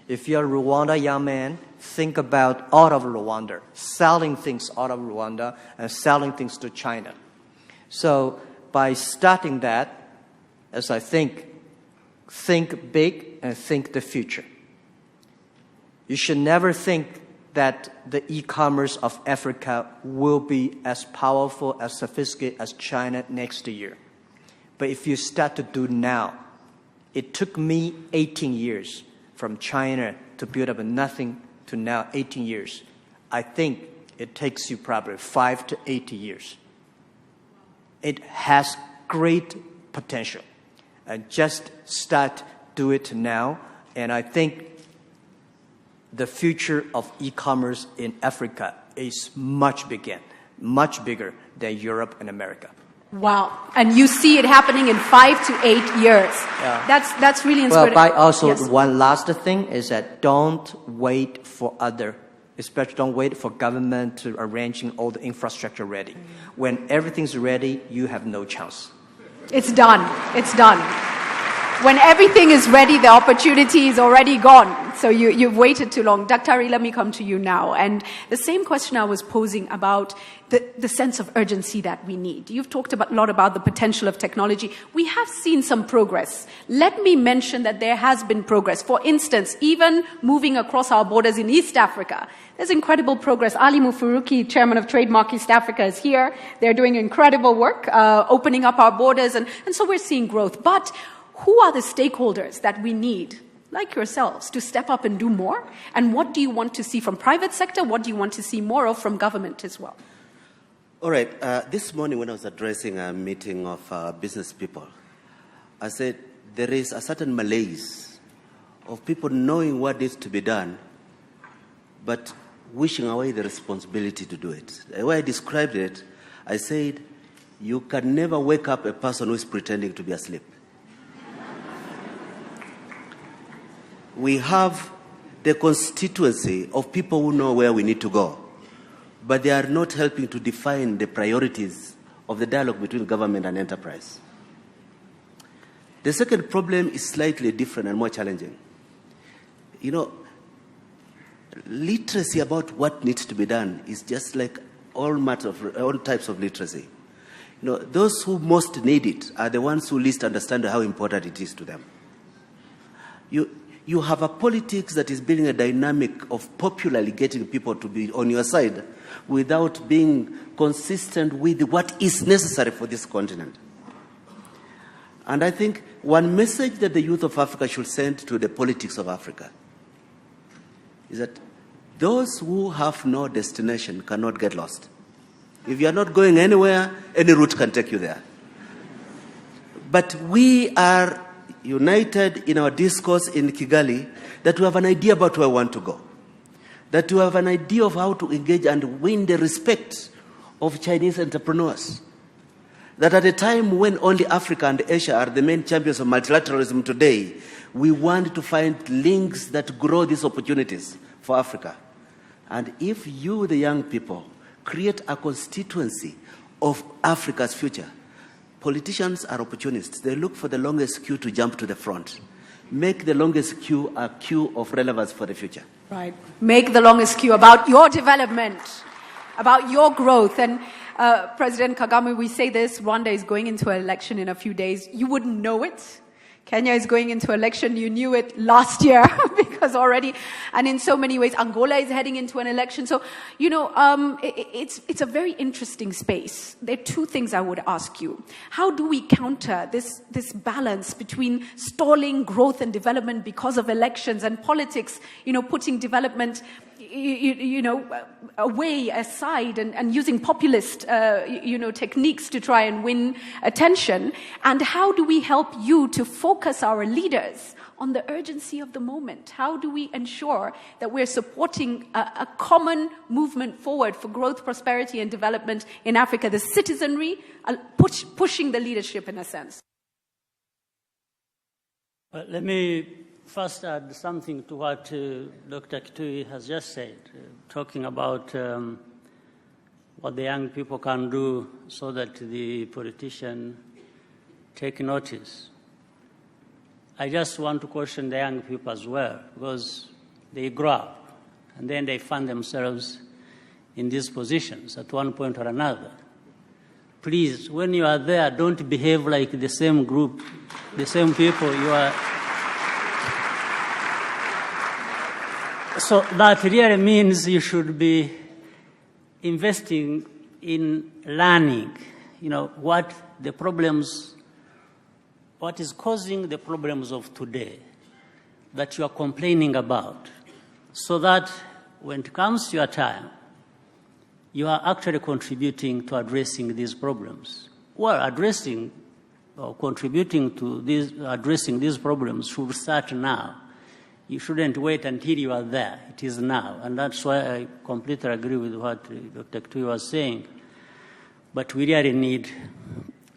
Speaker 5: If you're a Rwanda young man, think about out of Rwanda, selling things out of Rwanda and selling things to China. So by starting that, as I think big and think the future. You should never think that the e-commerce of Africa will be as powerful, as sophisticated as China next year. But if you start to do now, it took me 18 years from China to build up nothing to now 18 years. I think it takes you probably 5 to 8 years. It has great potential. And just start do it now. And I think the future of e-commerce in Africa is much bigger than Europe and America.
Speaker 1: Wow. And you see it happening in 5 to 8 years. Yeah. That's really inspiring.
Speaker 5: Well, but also
Speaker 1: yes.
Speaker 5: One last thing is that don't wait for other Especially don't wait for government to arranging all the infrastructure ready. When everything's ready, you have no chance.
Speaker 1: It's done. It's done. When everything is ready, the opportunity is already gone. So you've waited too long. Dr. Ari, let me come to you now. And the same question I was posing about the sense of urgency that we need. You've talked a lot about the potential of technology. We have seen some progress. Let me mention that there has been progress. For instance, even moving across our borders in East Africa, there's incredible progress. Ali Mufuruki, chairman of Trademark East Africa, is here. They're doing incredible work, opening up our borders. And so we're seeing growth. But who are the stakeholders that we need, like yourselves, to step up and do more? And what do you want to see from private sector? What do you want to see more of from government as well?
Speaker 4: All right. This morning when I was addressing a meeting of business people, I said there is a certain malaise of people knowing what needs to be done, but wishing away the responsibility to do it. The way I described it, I said, you can never wake up a person who is pretending to be asleep. We have the constituency of people who know where we need to go, but they are not helping to define the priorities of the dialogue between government and enterprise. The second problem is slightly different and more challenging. You know, literacy about what needs to be done is just like all types of literacy. You know, those who most need it are the ones who least understand how important it is to them. You have a politics that is building a dynamic of popularly getting people to be on your side without being consistent with what is necessary for this continent. And I think one message that the youth of Africa should send to the politics of Africa is that those who have no destination cannot get lost. If you are not going anywhere, any route can take you there. But we are united in our discourse in Kigali that we have an idea about where we want to go, that we have an idea of how to engage and win the respect of Chinese entrepreneurs, that at a time when only Africa and Asia are the main champions of multilateralism today, we want to find links that grow these opportunities for Africa. And if you, the young people, create a constituency of Africa's future, politicians are opportunists. They look for the longest queue to jump to the front. Make the longest queue a queue of relevance for the future.
Speaker 1: Right. Make the longest queue about your development, about your growth. And President Kagame, we say this, Rwanda is going into an election in a few days. You wouldn't know it. Kenya is going into election. You knew it last year because already, and in so many ways, Angola is heading into an election. So, you know, it's a very interesting space. There are two things I would ask you. How do we counter this balance between stalling growth and development because of elections and politics, you know, putting development away, aside, and using populist, techniques to try and win attention? And how do we help you to focus our leaders on the urgency of the moment? How do we ensure that we're supporting a common movement forward for growth, prosperity, and development in Africa, the citizenry, pushing the leadership in a sense?
Speaker 6: Let me first add something to what Dr. Kitui has just said, talking about what the young people can do so that the politician take notice. I just want to caution the young people as well, because they grow up and then they find themselves in these positions at one point or another. Please, when you are there, don't behave like the same group, the same people you are. So that really means you should be investing in learning, what is causing the problems of today that you are complaining about, so that when it comes to your time, you are actually contributing to addressing these problems. Well, addressing or contributing to addressing these problems should start now. You shouldn't wait until you are there. It is now. And that's why I completely agree with what Dr. Kitui was saying. But we really need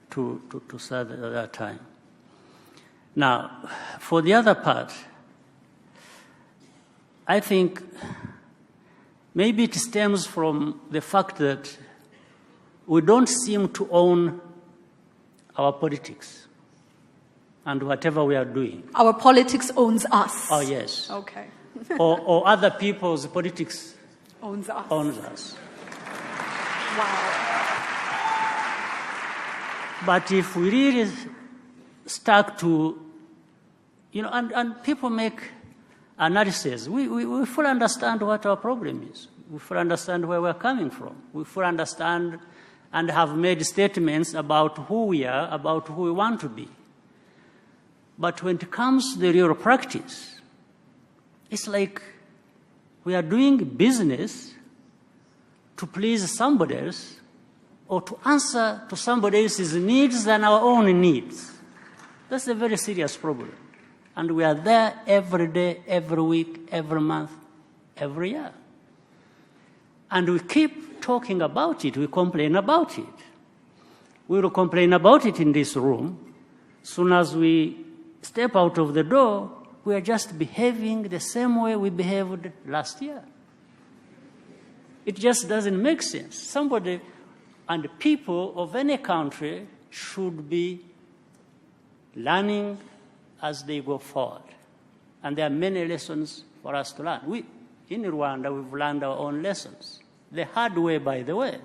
Speaker 6: to start at that time. Now, for the other part, I think Maybe it stems from the fact that we don't seem to own our politics and whatever we are doing.
Speaker 1: Our politics owns us.
Speaker 6: Oh, yes.
Speaker 1: Okay.
Speaker 6: or other people's politics
Speaker 1: Owns us.
Speaker 6: owns us.
Speaker 1: Wow.
Speaker 6: But if we really start to, and people make analysis, we fully understand what our problem is. We fully understand where we're coming from. We fully understand and have made statements about who we are, about who we want to be. But when it comes to the real practice, it's like we are doing business to please somebody else or to answer to somebody else's needs than our own needs. That's a very serious problem. And we are there every day, every week, every month, every year. And we keep talking about it. We complain about it. We will complain about it in this room. Soon as we step out of the door, we are just behaving the same way we behaved last year. It just doesn't make sense. Somebody and people of any country should be learning as they go forward. And there are many lessons for us to learn. In Rwanda, we've learned our own lessons. The hard way, by the way.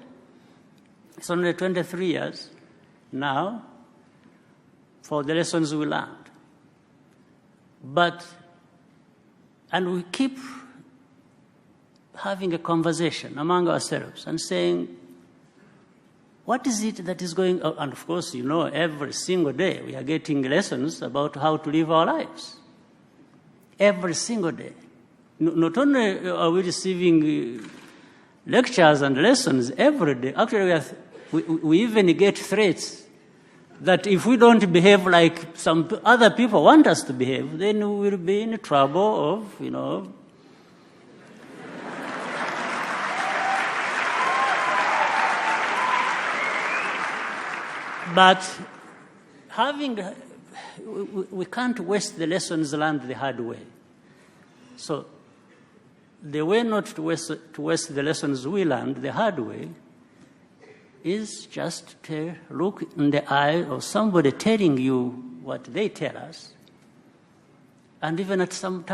Speaker 6: It's only 23 years now for the lessons we learned. And we keep having a conversation among ourselves and saying, what is it that is going on? And of course, every single day we are getting lessons about how to live our lives. Every single day. Not only are we receiving lectures and lessons every day, actually we even get threats that if we don't behave like some other people want us to behave, then we will be in trouble of, But we can't waste the lessons learned the hard way. So the way not to waste the lessons we learned the hard way is just to look in the eye of somebody telling you what they tell us, and even at some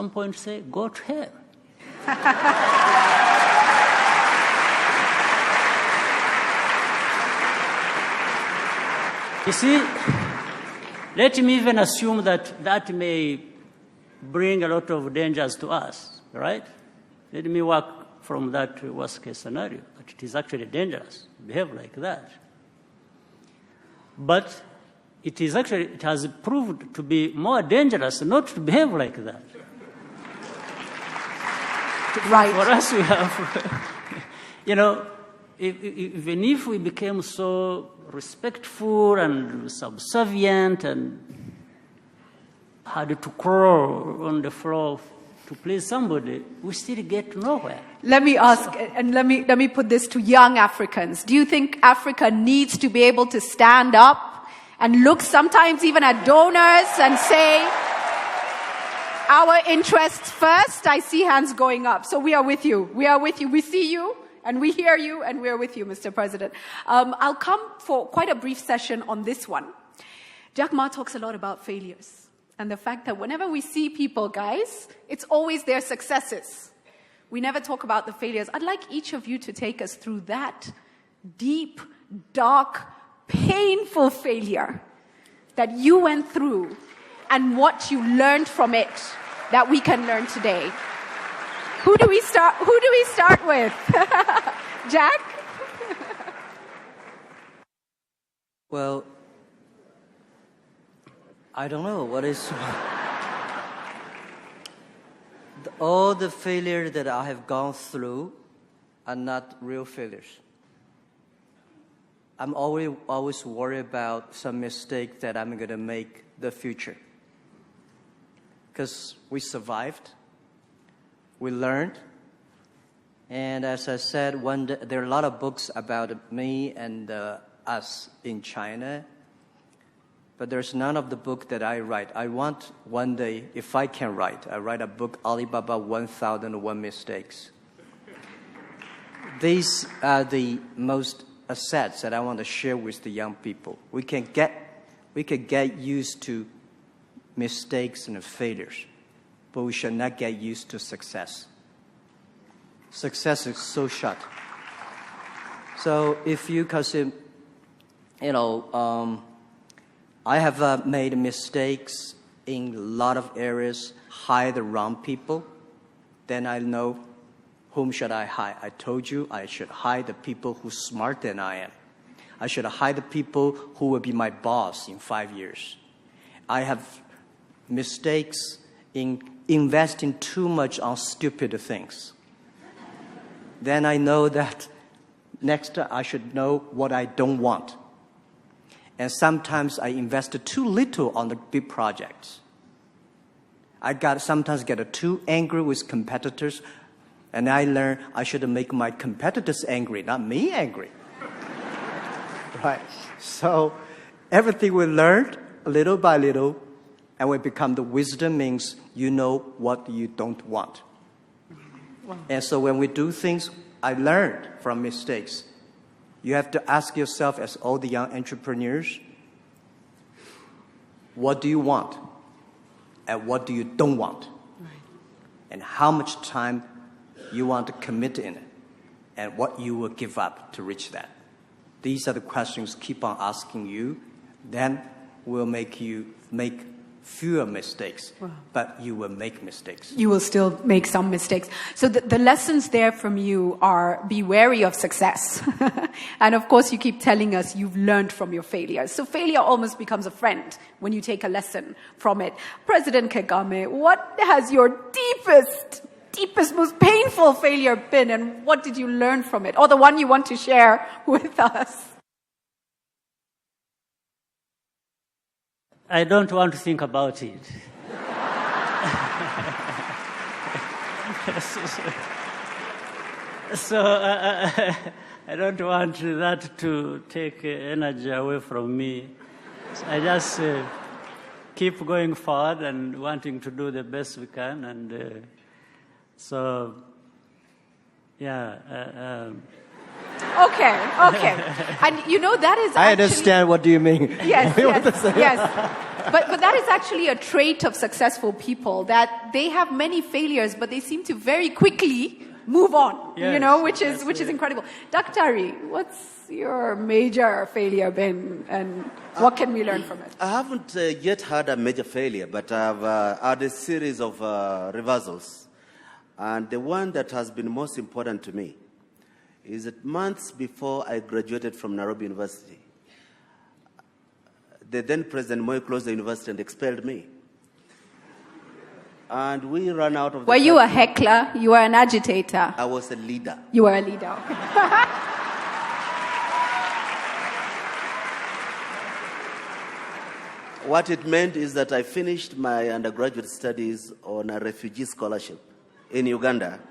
Speaker 6: point say, go to hell. You see, let me even assume that may bring a lot of dangers to us, right? Let me work from that worst-case scenario, but it is actually dangerous to behave like that. But it has proved to be more dangerous not to behave like that.
Speaker 1: Right.
Speaker 6: For us, we have, even if we became so respectful and subservient and had to crawl on the floor to please somebody, we still get nowhere.
Speaker 1: Let me ask, and let me put this to young Africans. Do you think Africa needs to be able to stand up and look sometimes even at donors and say, our interests first? I see hands going up. So we are with you. We are with you. We see you. And we hear you, and we're with you, Mr. President. I'll come for quite a brief session on this one. Jack Ma talks a lot about failures and the fact that whenever we see people, guys, it's always their successes. We never talk about the failures. I'd like each of you to take us through that deep, dark, painful failure that you went through and what you learned from it that we can learn today. Who do we start with? Jack?
Speaker 5: Well, I don't know what is... all the failures that I have gone through are not real failures. I'm always worried about some mistake that I'm going to make in the future. Because we survived. We learned, and as I said, one day, there are a lot of books about me and us in China, but there's none of the book that I write. I want one day, if I can write, I write a book, Alibaba 1001 Mistakes. These are the most assets that I want to share with the young people. We can get used to mistakes and failures, but we should not get used to success. Success is so short. So if you consider, I have made mistakes in a lot of areas, hire the wrong people, then I know whom should I hire. I told you I should hire the people who are smarter than I am. I should hire the people who will be my boss in 5 years. I have mistakes in investing too much on stupid things. Then I know that next time I should know what I don't want. And sometimes I invested too little on the big projects. I sometimes get too angry with competitors, and I learned I should make my competitors angry, not me angry. Right? So everything we learned little by little, and we become the wisdom means you know what you don't want. Wow. And so when we do things, I learned from mistakes. You have to ask yourself, as all the young entrepreneurs, what do you want? And what do you don't want? Right. And how much time you want to commit in it, and what you will give up to reach that. These are the questions keep on asking you. Then will make you make fewer mistakes, wow. But you will make mistakes.
Speaker 1: You will still make some mistakes. So the lessons there from you are be wary of success. And of course, you keep telling us you've learned from your failures. So failure almost becomes a friend when you take a lesson from it. President Kagame, what has your deepest, most painful failure been, and what did you learn from it? Or the one you want to share with us?
Speaker 6: I don't want to think about it. So I don't want that to take energy away from me. So I just keep going forward and wanting to do the best we can. And so, yeah.
Speaker 1: Okay. And that is actually...
Speaker 5: I understand what do you mean.
Speaker 1: Yes. But that is actually a trait of successful people, that they have many failures, but they seem to very quickly move on,
Speaker 6: yes,
Speaker 1: which is incredible. Dr. what's your major failure been, and what can we learn from it?
Speaker 4: I haven't yet had a major failure, but I've had a series of reversals. And the one that has been most important to me is that months before I graduated from Nairobi University, the then President Moi closed the university and expelled me. And we ran out of the...
Speaker 1: Were you a heckler? You were an agitator?
Speaker 4: I was a leader.
Speaker 1: You were a leader, okay.
Speaker 4: What it meant is that I finished my undergraduate studies on a refugee scholarship in Uganda.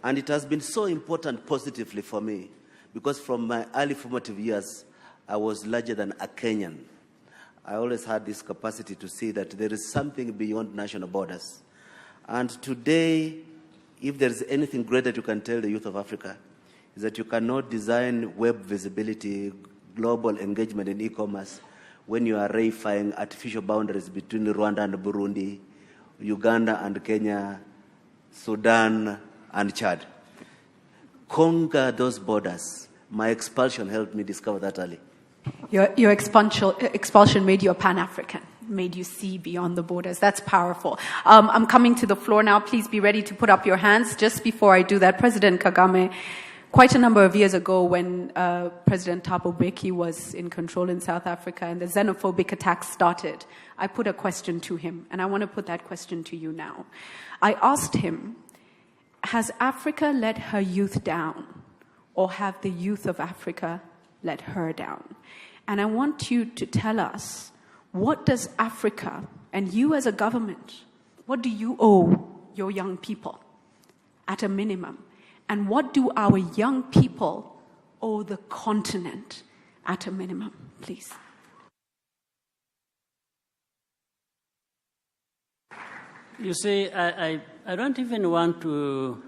Speaker 4: And it has been so important positively for me, because from my early formative years, I was larger than a Kenyan. I always had this capacity to see that there is something beyond national borders. And today, if there is anything great that you can tell the youth of Africa, is that you cannot design web visibility, global engagement in e-commerce when you are reifying artificial boundaries between Rwanda and Burundi, Uganda and Kenya, Sudan and Chad. Conquer those borders. My expulsion helped me discover that early.
Speaker 1: Your expulsion made you a Pan-African, made you see beyond the borders. That's powerful. I'm coming to the floor now. Please be ready to put up your hands. Just before I do that, President Kagame, quite a number of years ago when President Thabo Mbeki was in control in South Africa and the xenophobic attacks started, I put a question to him, and I want to put that question to you now. I asked him, has Africa let her youth down, or have the youth of Africa let her down? And I want you to tell us, what does Africa, and you as a government, what do you owe your young people at a minimum? And what do our young people owe the continent at a minimum, please?
Speaker 6: You see, I don't even want to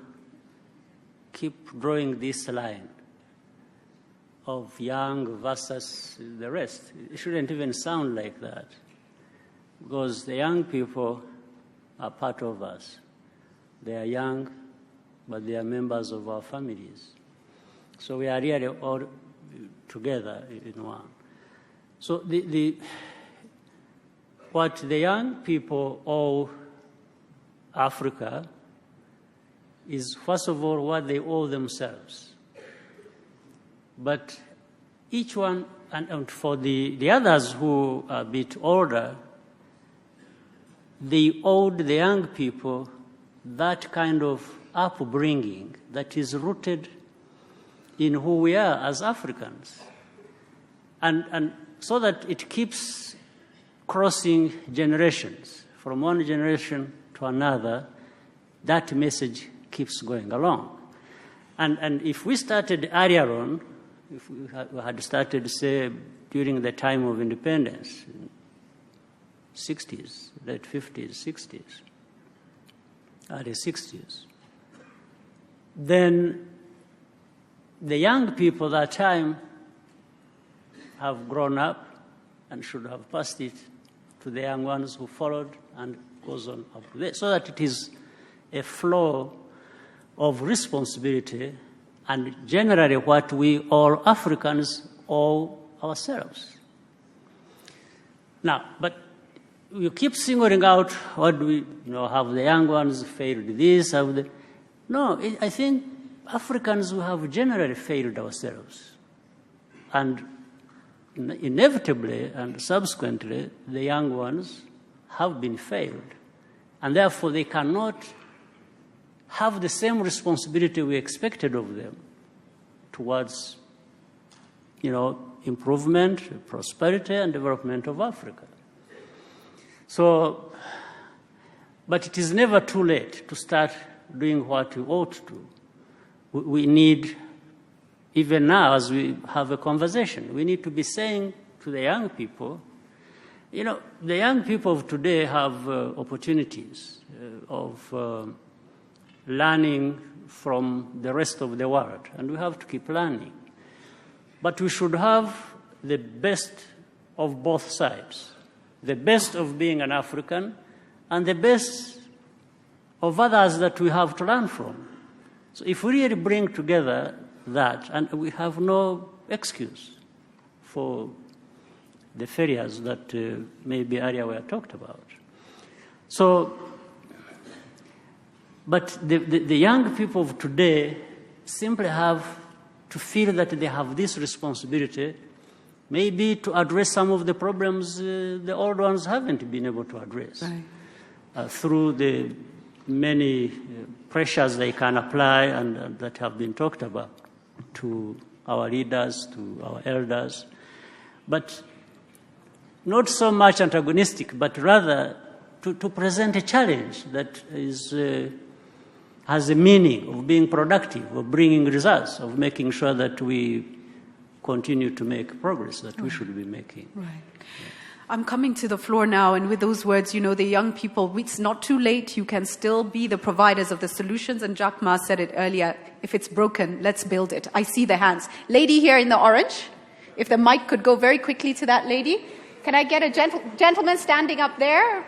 Speaker 6: keep drawing this line of young versus the rest. It shouldn't even sound like that, because the young people are part of us. They are young, but they are members of our families. So we are really all together in one. So what the young people owe Africa is, first of all, what they owe themselves. But each one, and for the others who are a bit older, they owed the young people that kind of upbringing that is rooted in who we are as Africans. And so that it keeps crossing generations. From one generation to another, that message keeps going along. And if we started earlier on, if we had started, say, during the time of independence, 60s, late 50s, 60s, early 60s, then the young people at that time have grown up and should have passed it to the young ones who followed and goes on up to there, so that it is a flow of responsibility and generally what we all Africans owe ourselves. Now, but you keep singling out, what do we, have the young ones failed this, have the... No, I think Africans who have generally failed ourselves. And inevitably and subsequently, the young ones have been failed. And therefore, they cannot have the same responsibility we expected of them towards, improvement, prosperity, and development of Africa. So, but it is never too late to start doing what we ought to. We need, even now as we have a conversation, we need to be saying to the young people, the young people of today have opportunities of learning from the rest of the world, and we have to keep learning. But we should have the best of both sides, the best of being an African and the best of others that we have to learn from. So if we really bring together that, and we have no excuse for the failures that maybe earlier were talked about. So, but the young people of today simply have to feel that they have this responsibility, maybe to address some of the problems the old ones haven't been able to address. Right. Through the many pressures they can apply and that have been talked about to our leaders, to our elders, but not so much antagonistic, but rather to present a challenge that is has a meaning of being productive, of bringing results, of making sure that we continue to make progress that we should be making.
Speaker 1: Right. I'm coming to the floor now, and with those words, the young people, it's not too late. You can still be the providers of the solutions, and Jack Ma said it earlier, if it's broken, let's build it. I see the hands. Lady here in the orange, if the mic could go very quickly to that lady. Can I get a gentleman standing up there?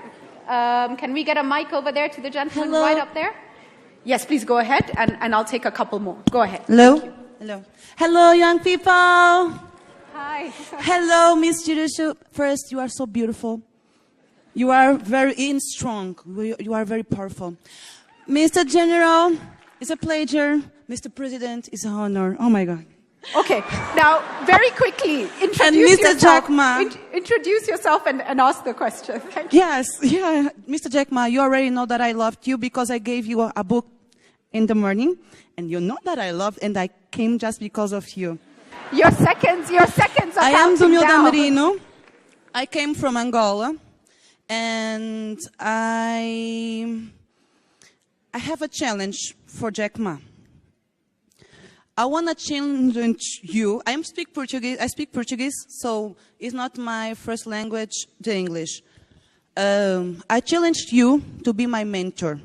Speaker 1: Can we get a mic over there to the gentleman right up there? Yes, please go ahead, and I'll take a couple more. Go ahead.
Speaker 7: Hello? Hello. Hello, young people.
Speaker 1: Hi.
Speaker 7: Hello, Miss Jirushu. First, you are so beautiful. You are very strong. You are very powerful. Mr. General, it's a pleasure. Mr. President, it's an honor. Oh, my God.
Speaker 1: Okay, now, very quickly, introduce yourself. Introduce yourself and ask the question. Thank you.
Speaker 7: Yes, yeah. Mr. Jack Ma, you already know that I loved you because I gave you a book in the morning. And you know that I loved, and I came just because of you.
Speaker 1: Your seconds are
Speaker 7: I am
Speaker 1: Dunilda
Speaker 7: Marino. I came from Angola. And I have a challenge for Jack Ma. I want to challenge you. I speak Portuguese, so it's not my first language, the English. I challenged you to be my mentor.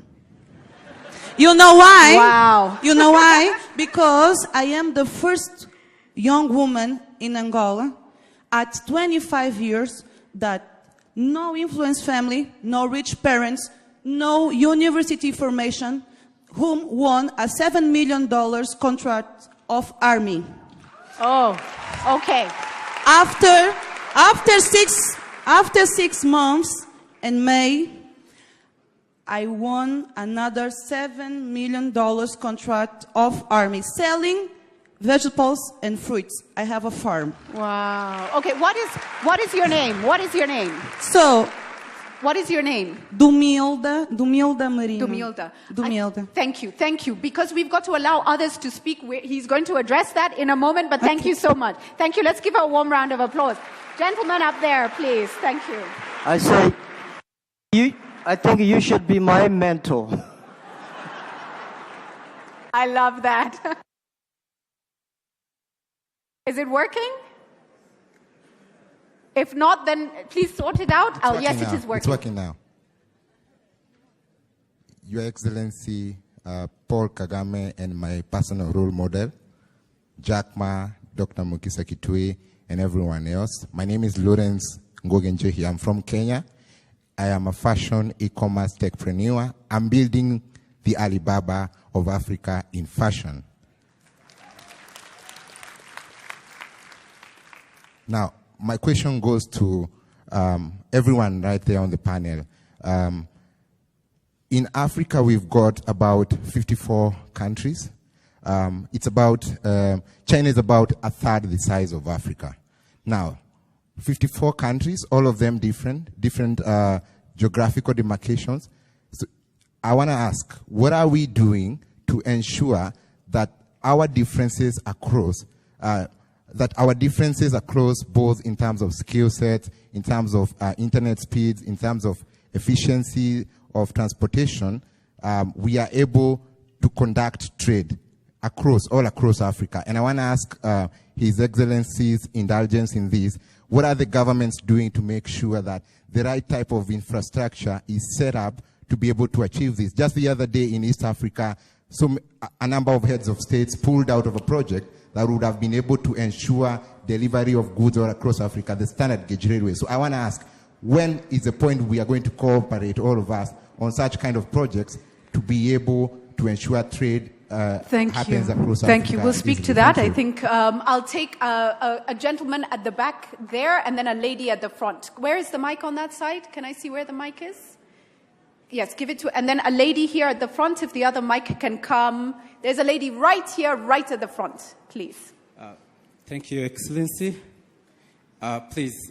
Speaker 7: You know why?
Speaker 1: Wow.
Speaker 7: You know why? Because I am the first young woman in Angola at 25 years that no influence family, no rich parents, no university formation, whom won a $7 million contract of army.
Speaker 1: Oh, okay.
Speaker 7: After 6 months in May, I won another $7 million contract of army selling vegetables and fruits. I have a farm.
Speaker 1: Wow. Okay, what is your name? What is your name?
Speaker 7: So,
Speaker 1: what is your name?
Speaker 7: Dumilda Marino.
Speaker 1: Dumilda. Thank you. Because we've got to allow others to speak. He's going to address that in a moment, but thank you so much. Thank you. Let's give her a warm round of applause. Gentlemen up there, please. Thank you.
Speaker 5: I think you should be my mentor.
Speaker 1: I love that. Is it working? If not, then please sort it out. Yes, it is working.
Speaker 8: It's working now. Your Excellency, Paul Kagame, and my personal role model, Jack Ma, Dr. Mukisa Kitui, and everyone else. My name is Lawrence Ngogenjehi. I'm from Kenya. I am a fashion e-commerce techpreneur. I'm building the Alibaba of Africa in fashion. Now, my question goes to everyone right there on the panel. In Africa, we've got about 54 countries. China is about a third the size of Africa. Now, 54 countries, all of them different geographical demarcations. So I want to ask, what are we doing to ensure that our differences across both in terms of skill sets, in terms of internet speeds, in terms of efficiency of transportation, we are able to conduct trade all across Africa. And I want to ask His Excellency's indulgence in this. What are the governments doing to make sure that the right type of infrastructure is set up to be able to achieve this? Just the other day in East Africa, a number of heads of states pulled out of a project that would have been able to ensure delivery of goods all across Africa, the standard gauge railway. So I want to ask, when is the point we are going to cooperate, all of us, on such kind of projects to be able to ensure trade happens across Africa?
Speaker 1: Thank you. We'll speak to that. I think I'll take a gentleman at the back there and then a lady at the front. Where is the mic on that side? Can I see where the mic is? Yes, give it to, and then a lady here at the front, if the other mic can come. There's a lady right here, right at the front, please.
Speaker 9: Thank you, Excellency. Please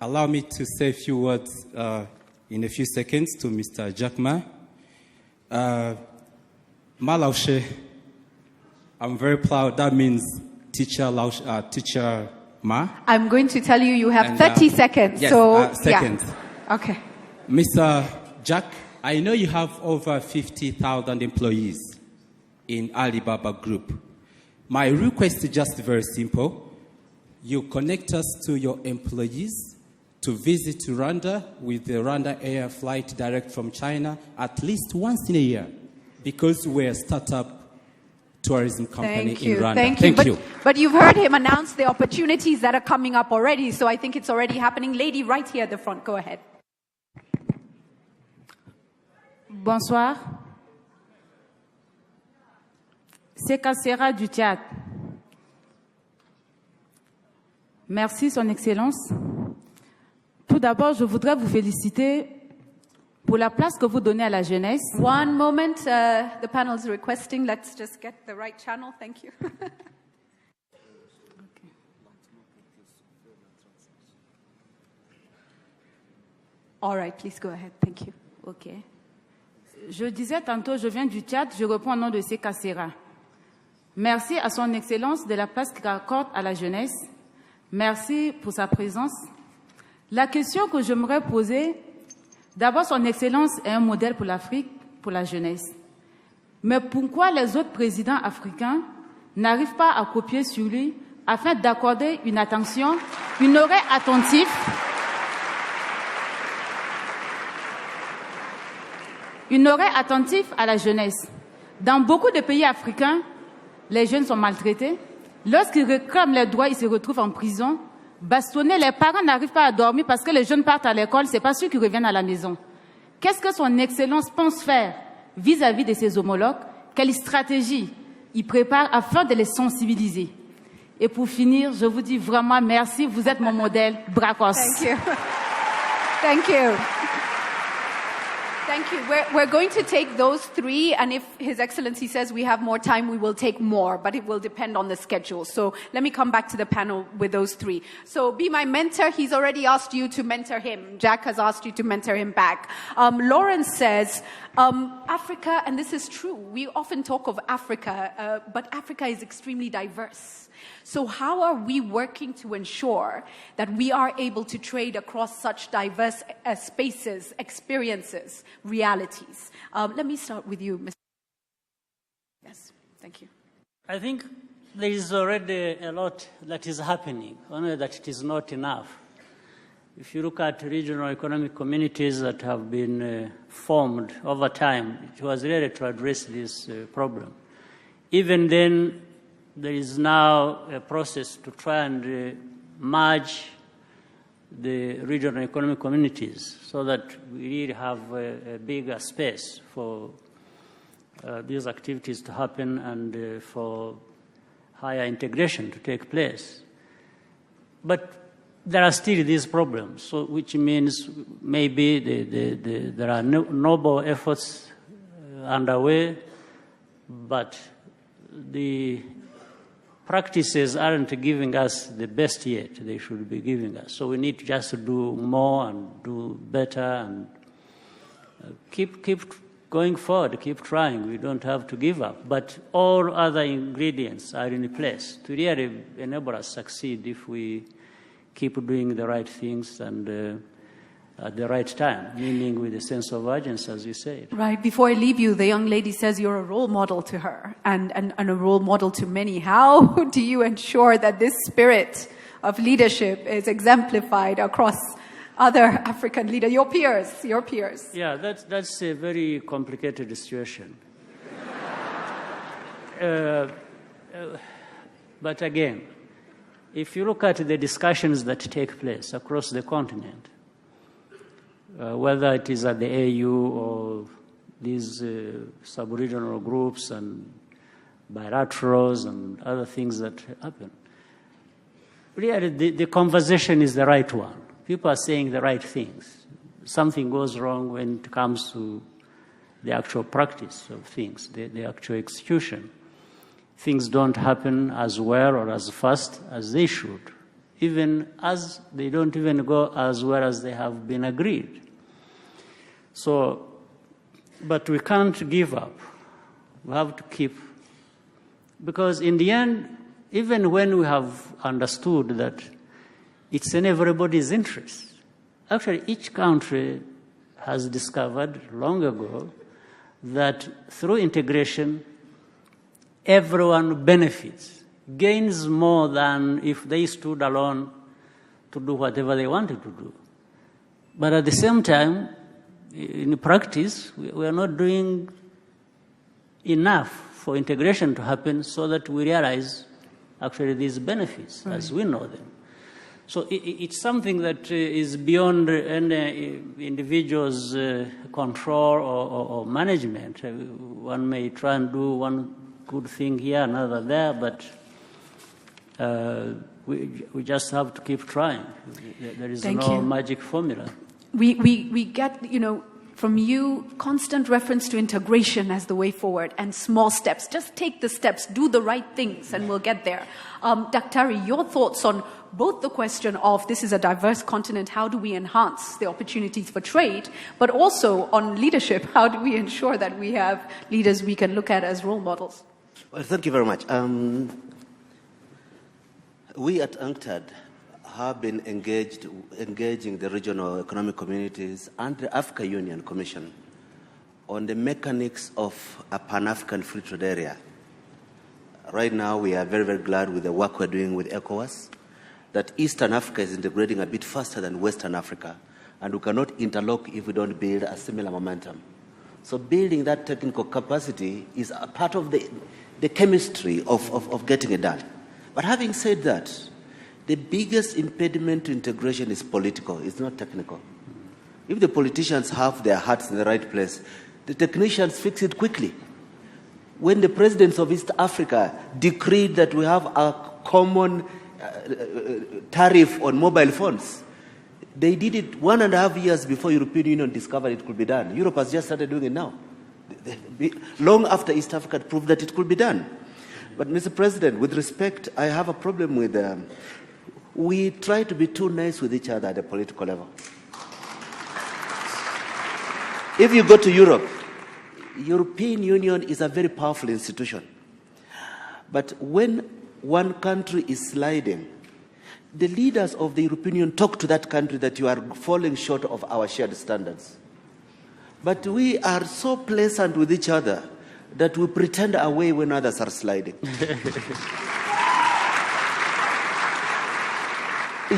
Speaker 9: allow me to say a few words in a few seconds to Mr. Jack Ma. Malaushe, I'm very proud. That means teacher Ma.
Speaker 1: I'm going to tell you, you have 30 seconds.
Speaker 9: Yes,
Speaker 1: so,
Speaker 9: seconds.
Speaker 1: Yeah. Okay.
Speaker 9: Mr. Jack, I know you have over 50,000 employees in Alibaba Group. My request is just very simple. You connect us to your employees to visit Rwanda with the Rwanda Air flight direct from China at least once in a year, because we're a startup tourism company in Rwanda.
Speaker 1: Thank you. But you've heard him announce the opportunities that are coming up already, so I think it's already happening. Lady right here at the front, go ahead.
Speaker 10: Bonsoir. C'est Kassera du Tchad. Merci, Son Excellence. Tout d'abord, je voudrais vous féliciter pour la place que vous donnez à la jeunesse.
Speaker 1: One moment, the panel is requesting. Let's just get the right channel. Thank you. All right, please go ahead. Thank you.
Speaker 10: Okay. Je disais tantôt, je viens du Tchad, je reprends le nom de Sekassera. Merci à Son Excellence de la place qu'il accorde à la jeunesse. Merci pour sa présence. La question que j'aimerais poser, d'abord, Son Excellence est un modèle pour l'Afrique, pour la jeunesse. Mais pourquoi les autres présidents africains n'arrivent pas à copier sur lui afin d'accorder une attention, une oreille attentive une oreille attentive à la jeunesse. Dans beaucoup de pays africains, les jeunes sont maltraités. Lorsqu'ils réclament leurs droits, ils se retrouvent en prison. Bastonnés, les parents n'arrivent pas à dormir parce que les jeunes partent à l'école, c'est pas sûr qu'ils reviennent à la maison. Qu'est-ce que son Excellence pense faire vis-à-vis de ses homologues? Quelle stratégie il prépare afin de les sensibiliser? Et pour finir, je vous dis vraiment merci, vous êtes mon modèle, Brakos.
Speaker 1: Thank you. Thank you. Thank you. We're going to take those three, and if His Excellency says we have more time, we will take more, but it will depend on the schedule. So let me come back to the panel with those three. So be my mentor. He's already asked you to mentor him. Jack has asked you to mentor him back. Lawrence says, Africa, and this is true, we often talk of Africa, but Africa is extremely diverse. So how are we working to ensure that we are able to trade across such diverse spaces, experiences, realities? Let me start with you, Mr. Yes, thank you.
Speaker 6: I think there is already a lot that is happening, only that it is not enough. If you look at regional economic communities that have been formed over time, it was really to address this problem. Even then, there is now a process to try and merge the regional economic communities so that we really have a bigger space for these activities to happen and for higher integration to take place. But there are still these problems, so which means maybe there are noble efforts underway, but the practices aren't giving us the best yet they should be giving us. So we need just to do more and do better and keep going forward, keep trying. We don't have to give up. But all other ingredients are in place to really enable us to succeed if we keep doing the right things and at the right time, meaning with a sense of urgency, as you said.
Speaker 1: Right. Before I leave you, the young lady says you're a role model to her and a role model to many. How do you ensure that this spirit of leadership is exemplified across other African leaders, your peers?
Speaker 6: Yeah, that's a very complicated situation. But again, if you look at the discussions that take place across the continent, whether it is at the AU or these sub-regional groups and bilaterals and other things that happen, really the conversation is the right one. People are saying the right things. Something goes wrong when it comes to the actual practice of things, the actual execution. Things don't happen as well or as fast as they should, even as they don't even go as well as they have been agreed. So, but we can't give up. We have to keep, because in the end, even when we have understood that it's in everybody's interest, actually each country has discovered long ago that through integration, everyone benefits, gains more than if they stood alone to do whatever they wanted to do. But at the same time, in practice, we are not doing enough for integration to happen so that we realize actually these benefits as we know them. So it's something that is beyond any individual's control or management. One may try and do one good thing here, another there, but we just have to keep trying. There is no magic formula.
Speaker 1: We get, from you, constant reference to integration as the way forward and small steps. Just take the steps, do the right things, and we'll get there. Daktari, your thoughts on both the question of this is a diverse continent, how do we enhance the opportunities for trade, but also on leadership, how do we ensure that we have leaders we can look at as role models?
Speaker 4: Well, thank you very much. We at UNCTAD have been engaging the regional economic communities and the Africa Union Commission on the mechanics of a Pan-African free trade area. Right now, we are very, very glad with the work we're doing with ECOWAS, that Eastern Africa is integrating a bit faster than Western Africa, and we cannot interlock if we don't build a similar momentum. So building that technical capacity is a part of the chemistry of getting it done. But having said that, the biggest impediment to integration is political, it's not technical. If the politicians have their hearts in the right place, the technicians fix it quickly. When the presidents of East Africa decreed that we have a common tariff on mobile phones, they did it 1.5 years before European Union discovered it could be done. Europe has just started doing it now. Long after East Africa proved that it could be done. But Mr. President, with respect, I have a problem with we try to be too nice with each other at the political level. If you go to Europe, European Union is a very powerful institution. But when one country is sliding, the leaders of the European Union talk to that country that you are falling short of our shared standards. But we are so pleasant with each other that we pretend away when others are sliding.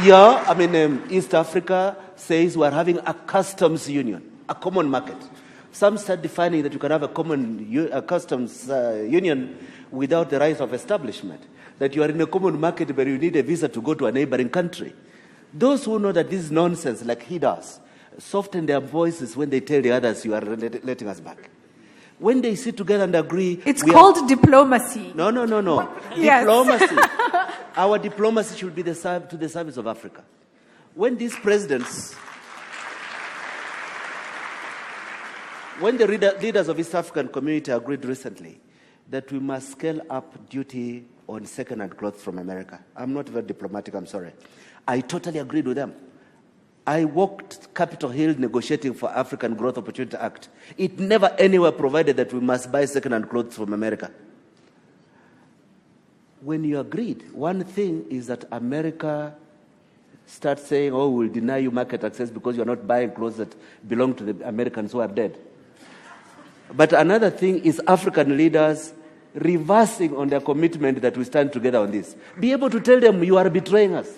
Speaker 4: Yeah, I mean, East Africa says we are having a customs union, a common market. Some start defining that you can have a common customs union without the rights of establishment. That you are in a common market but you need a visa to go to a neighboring country. Those who know that this is nonsense, like he does, soften their voices when they tell the others you are letting us back. When they sit together and agree...
Speaker 1: It's called diplomacy.
Speaker 4: No.
Speaker 1: Yes.
Speaker 4: Diplomacy. Our diplomacy should be to the service of Africa. When these presidents... When the leaders of East African community agreed recently that we must scale up duty on second-hand clothes from America. I'm not very diplomatic, I'm sorry. I totally agreed with them. I walked Capitol Hill negotiating for African Growth Opportunity Act. It never anywhere provided that we must buy second-hand clothes from America. When you agreed, one thing is that America starts saying, oh, we'll deny you market access because you're not buying clothes that belong to the Americans who are dead. But another thing is African leaders reversing on their commitment that we stand together on this. Be able to tell them you are betraying us,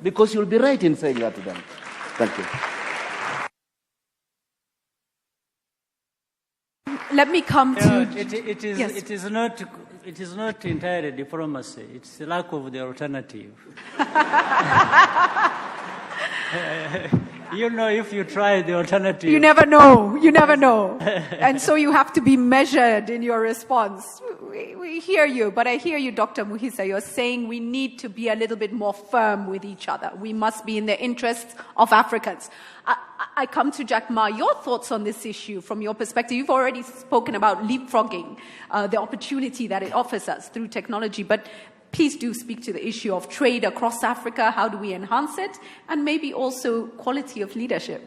Speaker 4: because you'll be right in saying that to them. Thank
Speaker 1: you. Let me come to...
Speaker 6: Yes. It is not entirely diplomacy. It's the lack of the alternative. You know, if you try the alternative...
Speaker 1: You never know. You never know. And so you have to be measured in your response. We hear you, but I hear you, Dr. Muhisa. You're saying we need to be a little bit more firm with each other. We must be in the interests of Africans. I come to Jack Ma. Your thoughts on this issue from your perspective? You've already spoken about leapfrogging, the opportunity that it offers us through technology, but please do speak to the issue of trade across Africa. How do we enhance it? And maybe also quality of leadership.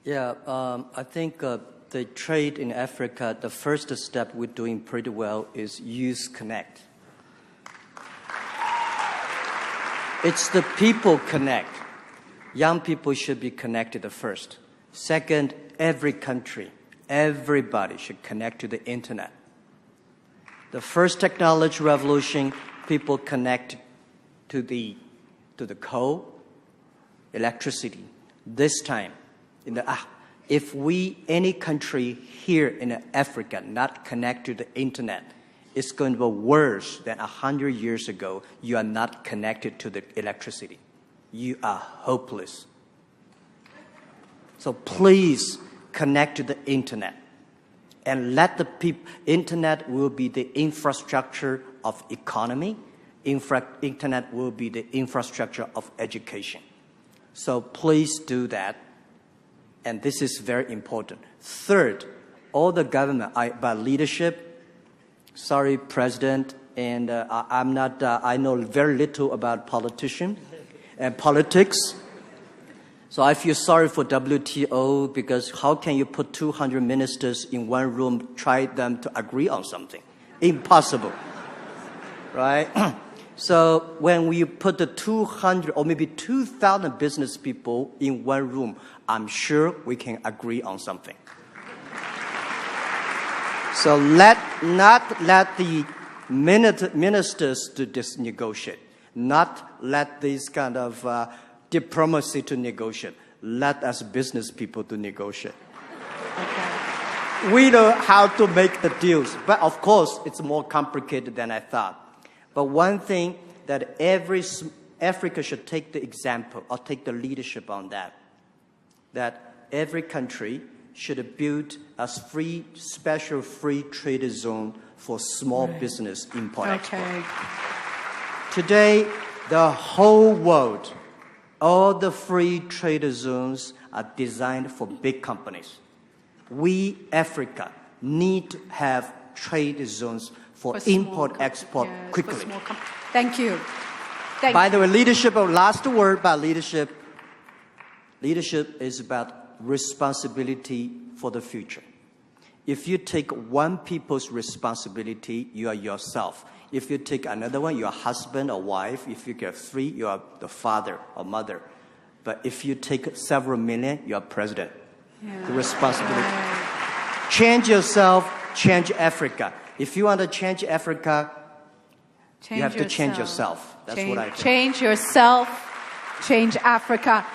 Speaker 5: Yeah, I think the trade in Africa, the first step we're doing pretty well is Youth Connect. It's the people connect. Young people should be connected first. Second, every country, everybody should connect to the internet. The first technology revolution, people connect to the coal, electricity. This time, if any country here in Africa not connect to the internet, it's going to be worse than 100 years ago. You are not connected to the electricity. You are hopeless. So please connect to the internet. And let the internet will be the infrastructure of economy. Internet will be the infrastructure of education. So please do that. And this is very important. Third, all the government, by leadership, sorry, President, and I know very little about politicians and politics. So I feel sorry for WTO, because how can you put 200 ministers in one room, try them to agree on something? Impossible, right? So when we put the 200 or maybe 2,000 business people in one room, I'm sure we can agree on something. So not let the ministers to just negotiate, not let these kind of diplomacy to negotiate. Let us business people to negotiate.
Speaker 1: Okay.
Speaker 5: We know how to make the deals. But of course, it's more complicated than I thought. But one thing that Africa should take the example or take the leadership on that every country should build a special free trade zone for small business import-export.
Speaker 1: Okay.
Speaker 5: Today, the whole world, all the free trade zones are designed for big companies. We, Africa, need to have trade zones for import-export quickly.
Speaker 1: Thank you.
Speaker 5: By the way, last word about leadership. Leadership is about responsibility for the future. If you take one people's responsibility, you are yourself. If you take another one, you're husband or wife. If you get three, you are the father or mother. But if you take several million, you're president. The responsibility. Change yourself, change Africa. If you want to change Africa, you have to change yourself. That's what I think.
Speaker 1: Change yourself, change Africa.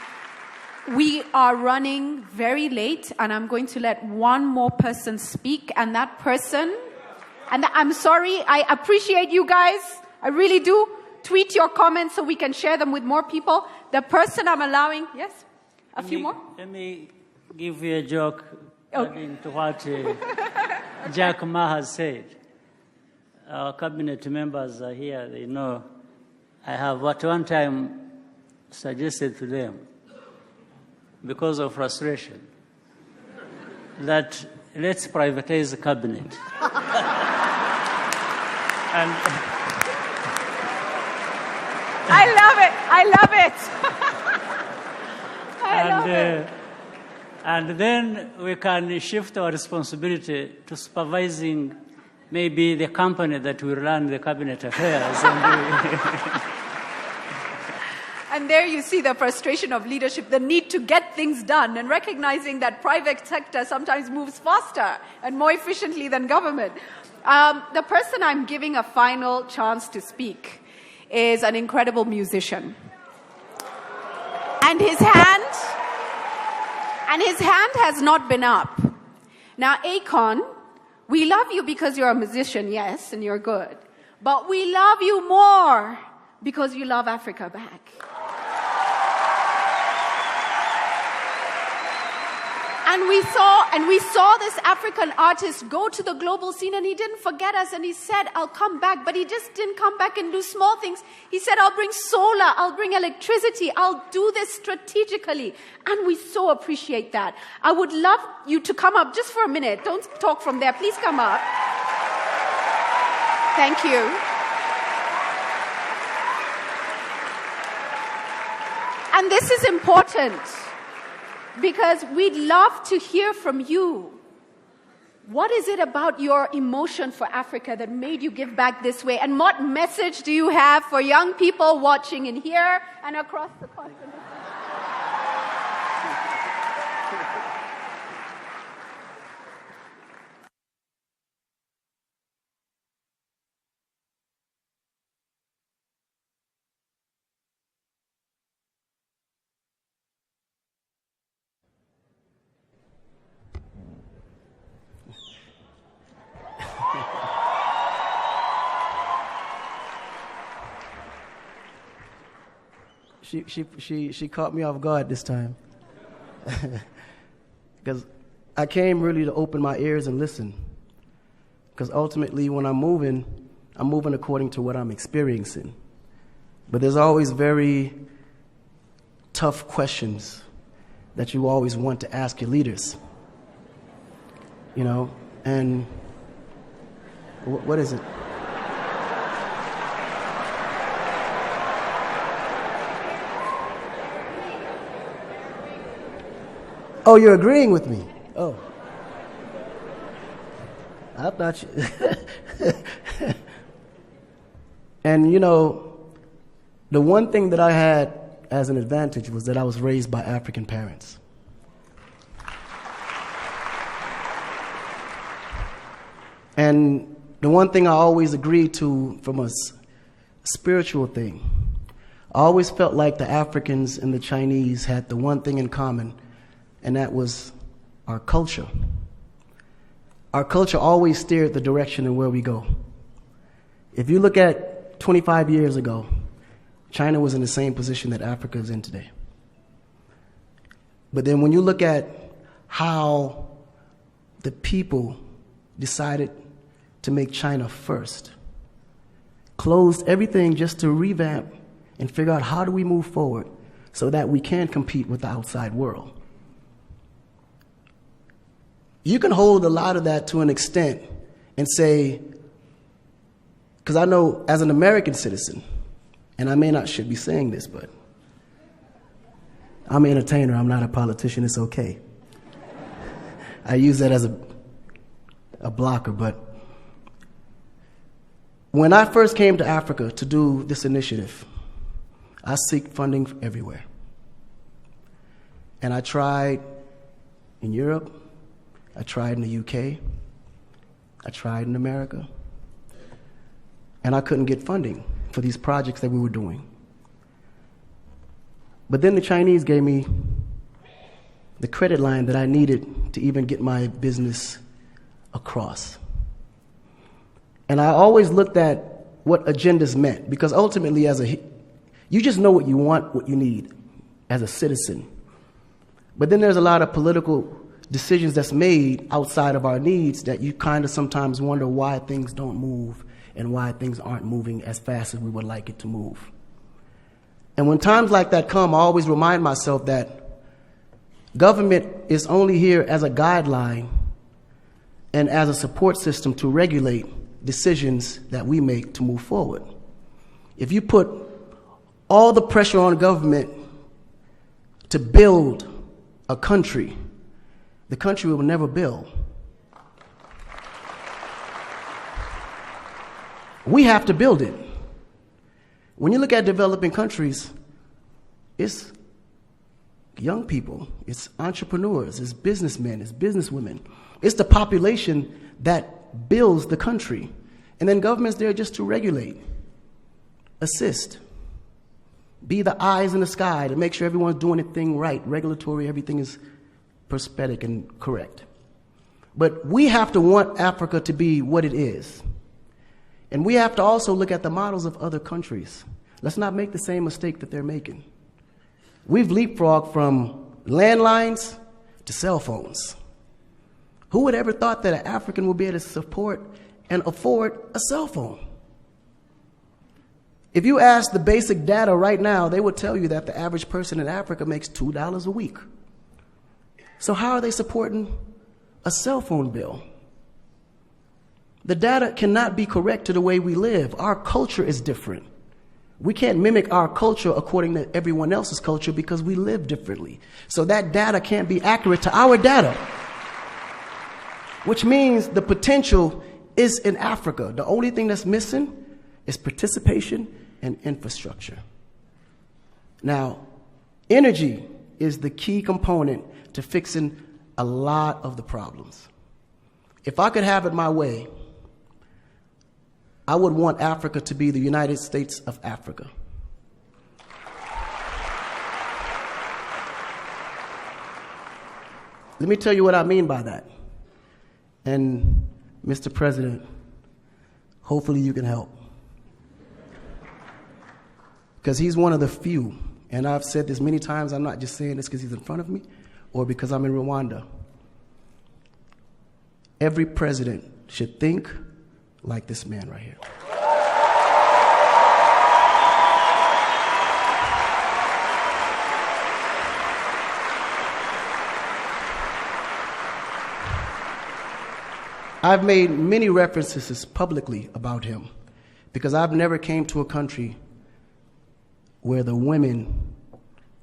Speaker 1: We are running very late, and I'm going to let one more person speak, and that person, and I'm sorry, I appreciate you guys, I really do. Tweet your comments so we can share them with more people. The person I'm allowing, yes, a few more?
Speaker 6: Let me give you a joke adding to what Jack Ma has said. Our cabinet members are here, they know. I have at one time suggested to them, because of frustration, that let's privatize the cabinet. And
Speaker 1: I love it. I love it.
Speaker 6: And then we can shift our responsibility to supervising maybe the company that will run the cabinet affairs.
Speaker 1: And there you see the frustration of leadership, the need to get things done, and recognizing that private sector sometimes moves faster and more efficiently than government. The person I'm giving a final chance to speak is an incredible musician. And his hand has not been up. Now, Akon, we love you because you're a musician, yes, and you're good. But we love you more because you love Africa back. And we saw this African artist go to the global scene, and he didn't forget us, and he said, I'll come back, but he just didn't come back and do small things. He said, I'll bring solar, I'll bring electricity, I'll do this strategically. And we so appreciate that. I would love you to come up just for a minute. Don't talk from there. Please come up. Thank you. And this is important, because we'd love to hear from you. What is it about your emotion for Africa that made you give back this way? And what message do you have for young people watching in here and across the continent?
Speaker 11: She caught me off guard this time. Because I came really to open my ears and listen. Because ultimately when I'm moving according to what I'm experiencing. But there's always very tough questions that you always want to ask your leaders. You know, and what is it? Oh, you're agreeing with me? Oh. I thought you... And, you know, the one thing that I had as an advantage was that I was raised by African parents. And the one thing I always agreed to from a spiritual thing, I always felt like the Africans and the Chinese had the one thing in common, and that was our culture. our culture always steered the direction of where we go. If you look at 25 years ago, China was in the same position that Africa is in today. But then when you look at how the people decided to make China first, closed everything just to revamp and figure out how do we move forward so that we can compete with the outside world. You can hold a lot of that to an extent and say, because I know as an American citizen, and I may not should be saying this, but I'm an entertainer, I'm not a politician, it's okay. I use that as a blocker, but when I first came to Africa to do this initiative, I seek funding everywhere. And I tried in Europe, I tried in the UK, I tried in America, and I couldn't get funding for these projects that we were doing. But then the Chinese gave me the credit line that I needed to even get my business across. And I always looked at what agendas meant, because ultimately you just know what you want, what you need as a citizen. But then there's a lot of political decisions that's made outside of our needs that you kind of sometimes wonder why things don't move and why things aren't moving as fast as we would like it to move. And when times like that come, I always remind myself that government is only here as a guideline and as a support system to regulate decisions that we make to move forward. If you put all the pressure on government to build a country, the country will never build. We have to build it. When you look at developing countries, it's young people, it's entrepreneurs, it's businessmen, it's businesswomen. It's the population that builds the country. And then government's there just to regulate, assist, be the eyes in the sky to make sure everyone's doing the thing right, regulatory, everything is prosthetic and correct. But we have to want Africa to be what it is. And we have to also look at the models of other countries. Let's not make the same mistake that they're making. We've leapfrogged from landlines to cell phones. Who would ever thought that an African would be able to support and afford a cell phone? If you ask the basic data right now, they would tell you that the average person in Africa makes $2 a week. So how are they supporting a cell phone bill? The data cannot be correct to the way we live. Our culture is different. We can't mimic our culture according to everyone else's culture because we live differently. So that data can't be accurate to our data, which means the potential is in Africa. The only thing that's missing is participation and infrastructure. Now, energy is the key component to fixing a lot of the problems. If I could have it my way, I would want Africa to be the United States of Africa. Let me tell you what I mean by that. And Mr. President, hopefully you can help. Because he's one of the few, and I've said this many times, I'm not just saying this because he's in front of me or because I'm in Rwanda. Every president should think like this man right here. I've made many references publicly about him because I've never came to a country where the women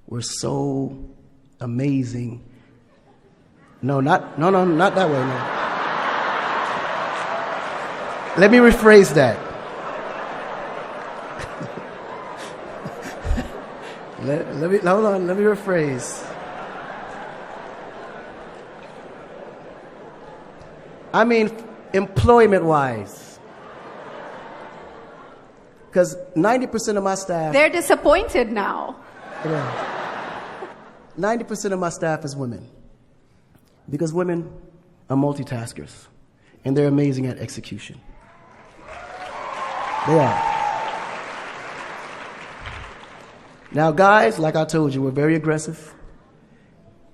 Speaker 11: were so amazing. No, not that way, no. Let me rephrase that. let me rephrase. I mean, employment-wise. Because 90% of my staff...
Speaker 1: They're disappointed now.
Speaker 11: Yeah. 90% of my staff is women. Because women are multitaskers. and they're amazing at execution. They are. Now, guys, like I told you, we're very aggressive,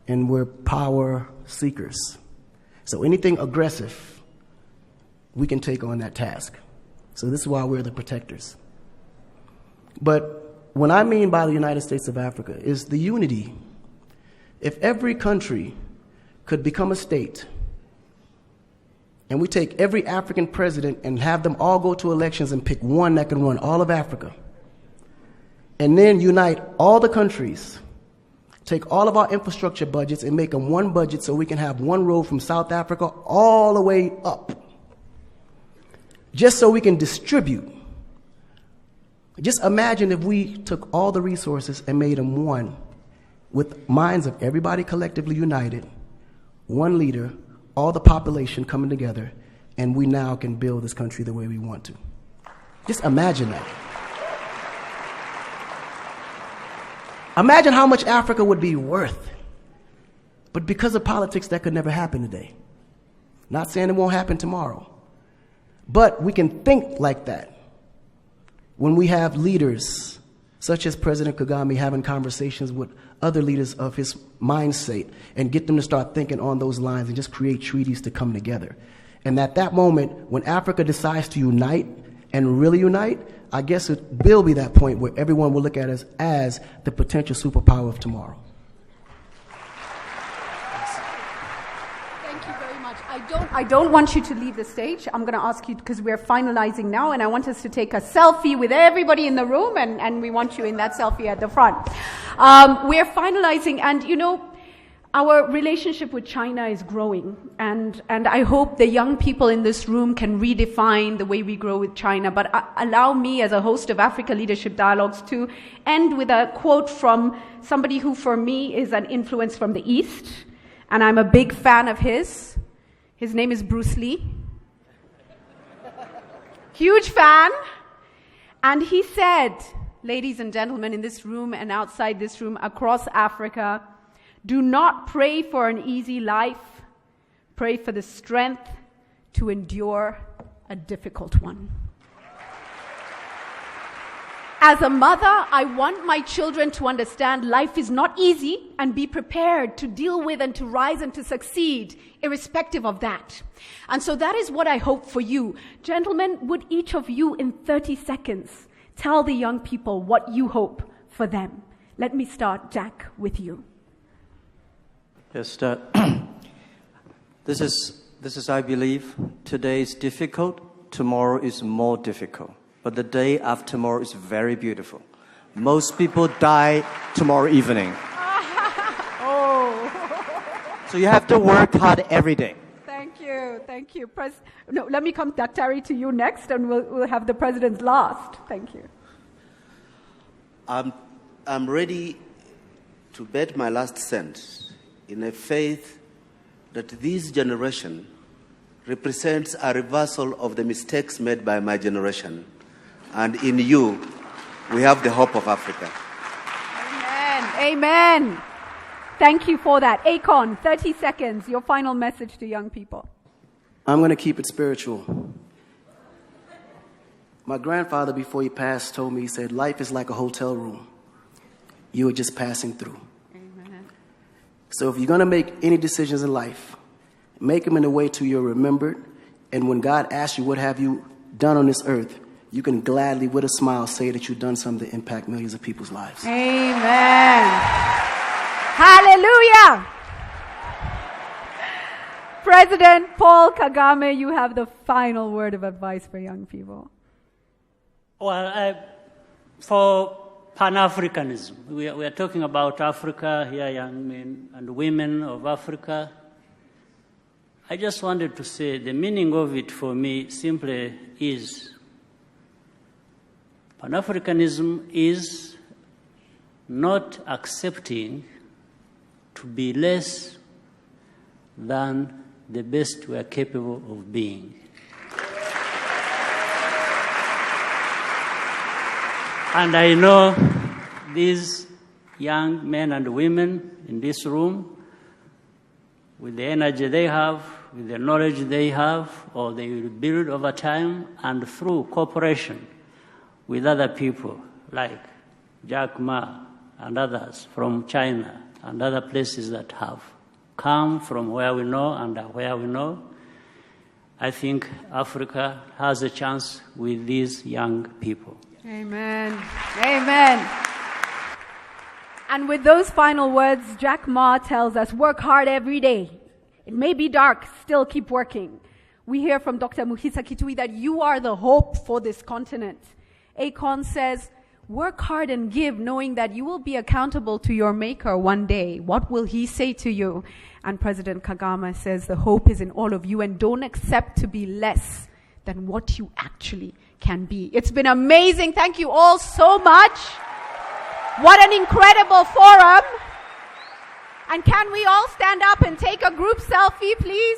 Speaker 11: and we're power seekers. So anything aggressive, we can take on that task. So this is why we're the protectors. But what I mean by the United States of Africa is the unity. If every country could become a state, and we take every African president and have them all go to elections and pick one that can run all of Africa, and then unite all the countries, take all of our infrastructure budgets and make them one budget so we can have one road from South Africa all the way up, just so we can distribute. Just imagine if we took all the resources and made them one, with minds of everybody collectively united, one leader, all the population coming together, and we now can build this country the way we want to. Just imagine that. Imagine how much Africa would be worth. But because of politics, that could never happen today. Not saying it won't happen tomorrow. But we can think like that when we have leaders such as President Kagame having conversations with other leaders of his mindset and get them to start thinking on those lines and just create treaties to come together. And at that moment, when Africa decides to unite and really unite, I guess it will be that point where everyone will look at us as the potential superpower of tomorrow.
Speaker 1: Thank you very much. I don't want you to leave the stage. I'm going to ask you, because we're finalizing now, and I want us to take a selfie with everybody in the room, and we want you in that selfie at the front. We're finalizing, and you know, our relationship with China is growing, and I hope the young people in this room can redefine the way we grow with China. But allow me, as a host of Africa Leadership Dialogues, to end with a quote from somebody who, for me, is an influence from the East, and I'm a big fan of his. His name is Bruce Lee. Huge fan. And he said, ladies and gentlemen, in this room and outside this room, across Africa, do not pray for an easy life. Pray for the strength to endure a difficult one. As a mother, I want my children to understand life is not easy and be prepared to deal with and to rise and to succeed, irrespective of that. And so that is what I hope for you. Gentlemen, would each of you in 30 seconds tell the young people what you hope for them? Let me start, Jack, with you.
Speaker 5: Yes, this is, I believe, today is difficult, tomorrow is more difficult. But the day after tomorrow is very beautiful. Most people die tomorrow evening.
Speaker 1: Oh.
Speaker 5: So you have to work hard every day.
Speaker 1: Thank you, thank you. No, let me come, Daktari, to you next, and we'll have the president's last. Thank you.
Speaker 4: I'm ready to bet my last cent in a faith that this generation represents a reversal of the mistakes made by my generation. And in you, we have the hope of Africa.
Speaker 1: Amen. Amen. Thank you for that. Akon, 30 seconds, your final message to young people.
Speaker 11: I'm going to keep it spiritual. My grandfather, before he passed, told me, he said, life is like a hotel room. You are just passing through.
Speaker 1: Amen.
Speaker 11: So if you're going to make any decisions in life, make them in a way till you're remembered. And when God asks you, what have you done on this earth, you can gladly, with a smile, say that you've done something to impact millions of people's lives.
Speaker 1: Amen. Hallelujah. President Paul Kagame, you have the final word of advice for young people.
Speaker 6: Well, for Pan-Africanism, we are talking about Africa here, young men and women of Africa. I just wanted to say the meaning of it for me simply is Pan-Africanism is not accepting to be less than the best we are capable of being. And I know these young men and women in this room, with the energy they have, with the knowledge they have or they will build over time and through cooperation with other people like Jack Ma and others from China and other places that have come from where we know and where we know. I think Africa has a chance with these young people.
Speaker 1: Amen. Amen. And with those final words, Jack Ma tells us, work hard every day. It may be dark, still keep working. We hear from Dr. Muhisa Kitui that you are the hope for this continent. Akon says, work hard and give, knowing that you will be accountable to your maker one day. What will he say to you? And President Kagame says, the hope is in all of you, and don't accept to be less than what you actually can be. It's been amazing. Thank you all so much. What an incredible forum. And can we all stand up and take a group selfie, please?